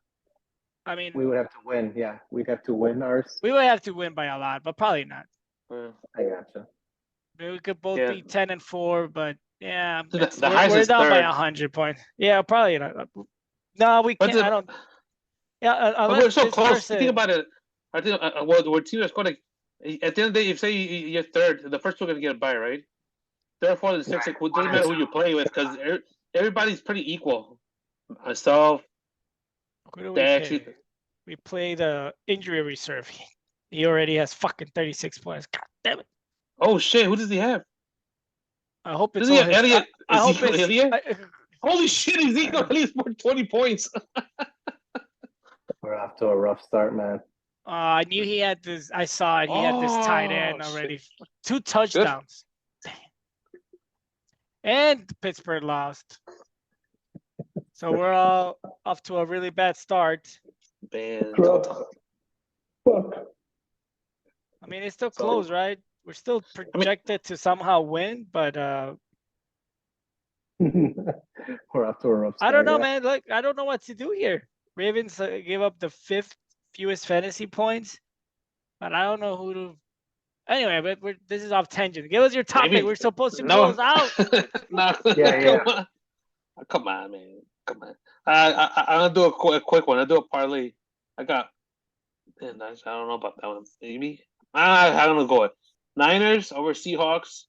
C: I mean,
D: We would have to win. Yeah, we'd have to win ours.
C: we would have to win by a lot, but probably not.
D: I gotcha.
C: Maybe we could both
B: Yeah.
C: be 10 and 4, but yeah,
B: The
C: we're
B: highest is
C: down by
B: third.
C: 100 points. Yeah, probably not. No, we
B: But
C: can't. I don't. Yeah,
B: But
C: unless
B: we're so
C: this
B: close.
C: person.
B: Think about it. I think we're team that's going to. At the end of the day, if say you're third, the first two are going to get a bye, right? Therefore, the 6 it doesn't matter who you play with because everybody's pretty equal. Myself,
C: Who do we
B: they
C: play?
B: actually.
C: We play the injury reserve. He already has fucking 36 points. God damn it.
B: Oh shit! Who does he have?
C: I hope it's
B: Does he
C: all
B: have
C: his.
B: Elliott?
C: I hope
B: Ezekiel
C: it's.
B: Elliott? Holy shit! Ezekiel Elliott's more 20 points.
D: We're off to a rough start, man.
C: I knew he had this. I saw it. He had this tight end already.
B: Shit.
C: 2 touchdowns. And Pittsburgh lost. So we're all off to a really bad start.
B: Man.
D: Fuck.
C: I mean, it's still close, right? We're still projected to somehow win, but
D: We're off to a rough start.
C: I don't know, man. Like, I don't know what to do here. Ravens gave up the 5th fewest fantasy points, but I don't know who to. Anyway, but this is off tangent. Give us your topic.
B: Maybe-
C: We're supposed to
B: No.
C: close out.
B: No.
D: Yeah.
B: Come on, man. Come on. I'll do a quick one. I'll do a parlay. I got. Man, I don't know about that one. Maybe. I'm gonna go with Niners over Seahawks,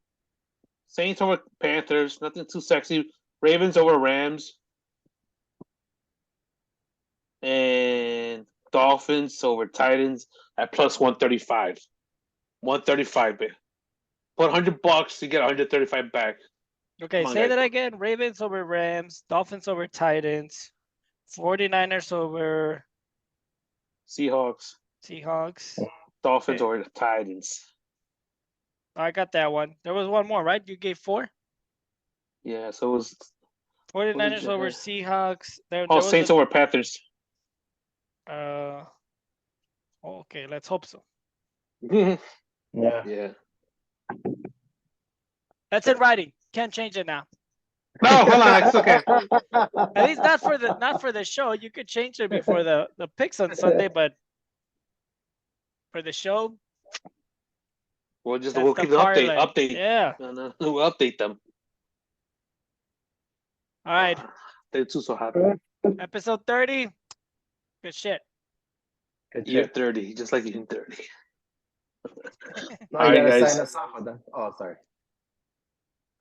B: Saints over Panthers. Nothing too sexy. Ravens over Rams, and Dolphins over Titans at plus 135. 135, babe. Put $100, you get 135 back.
C: Okay,
B: Come on,
C: say
B: guys.
C: that again. Ravens over Rams, Dolphins over Titans, 49ers over
B: Seahawks,
C: Seahawks.
B: Dolphins
C: Okay.
B: over the Titans.
C: I got that one. There was one more, right? You gave 4?
B: Yeah, so it was
C: 49ers
B: you
C: over
B: have?
C: Seahawks. There
B: oh
C: was
B: Saints over Panthers.
C: Okay, let's hope so.
D: Yeah.
B: Yeah.
C: That's in writing. Can't change it now.
B: No, hold on, it's okay.
C: At least not for the show. You could change it before the picks on Sunday, but for the show,
B: We'll
C: that's
B: keep
C: the
B: the
C: parlay.
B: update.
C: Yeah.
B: No, we'll update them.
C: All right.
B: They're too so happy.
C: Episode 30. Good shit.
D: Good
B: Year
D: shit.
B: 30, just like you 30.
D: No,
B: All
D: you
B: right,
D: gotta
B: guys.
D: sign us off with that. Oh, sorry.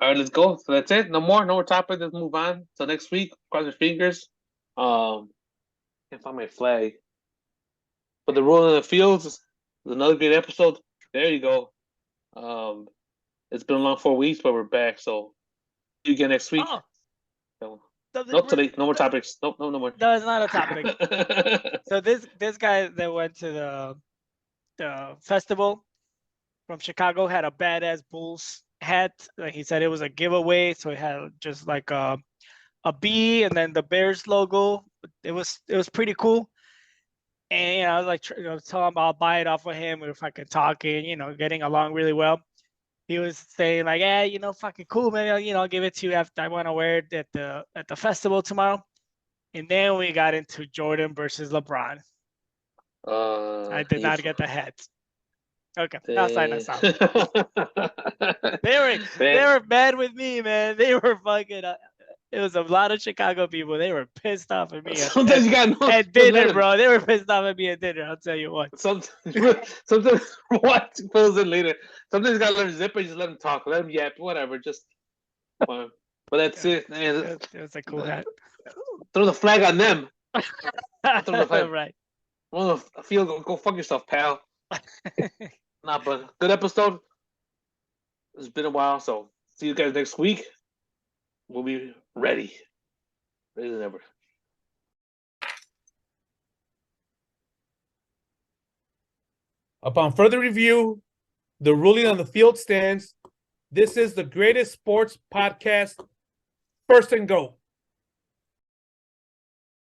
B: All right, let's go. So that's it. No more topic. Let's move on. So next week, cross your fingers. Can't find my flag. But the rule in the fields is another great episode. There you go. It's been a long 4 weeks, but we're back. So see you again next week.
C: Oh,
B: So,
C: so
B: nope, today. No more topics. Nope, no more.
C: No, it's not a topic. So this guy that went to the festival from Chicago had a badass Bulls hat. Like he said, it was a giveaway, so it had just like a bee and then the Bears logo. It was pretty cool. And I was like, telling him I'll buy it off of him if I could talk and getting along really well. he was saying like, "Yeah, fucking cool, man. I'll give it to you after I want to wear it at the festival tomorrow." And then we got into Jordan versus LeBron. I did not get the head. Okay, that's fine. That's fine. They were mad with me, man. They were fucking. It was a lot of Chicago people. They were pissed off at me
B: Sometimes you gotta know
C: at dinner, bro. They were pissed off at me at dinner. I'll tell you what.
B: Sometimes what fills in later. Sometimes you gotta let him zip and just let him talk, let him yap, whatever. Just, but that's it. Man.
C: It was a cool hat.
B: Throw the flag on them. Throw the flag.
C: Right.
B: Well, field, go fuck yourself, pal. Nah, but good episode. It's been a while, so see you guys next week. We'll be ready than ever.
A: Upon further review, the ruling on the field stands. This is the greatest sports podcast, First and Goat.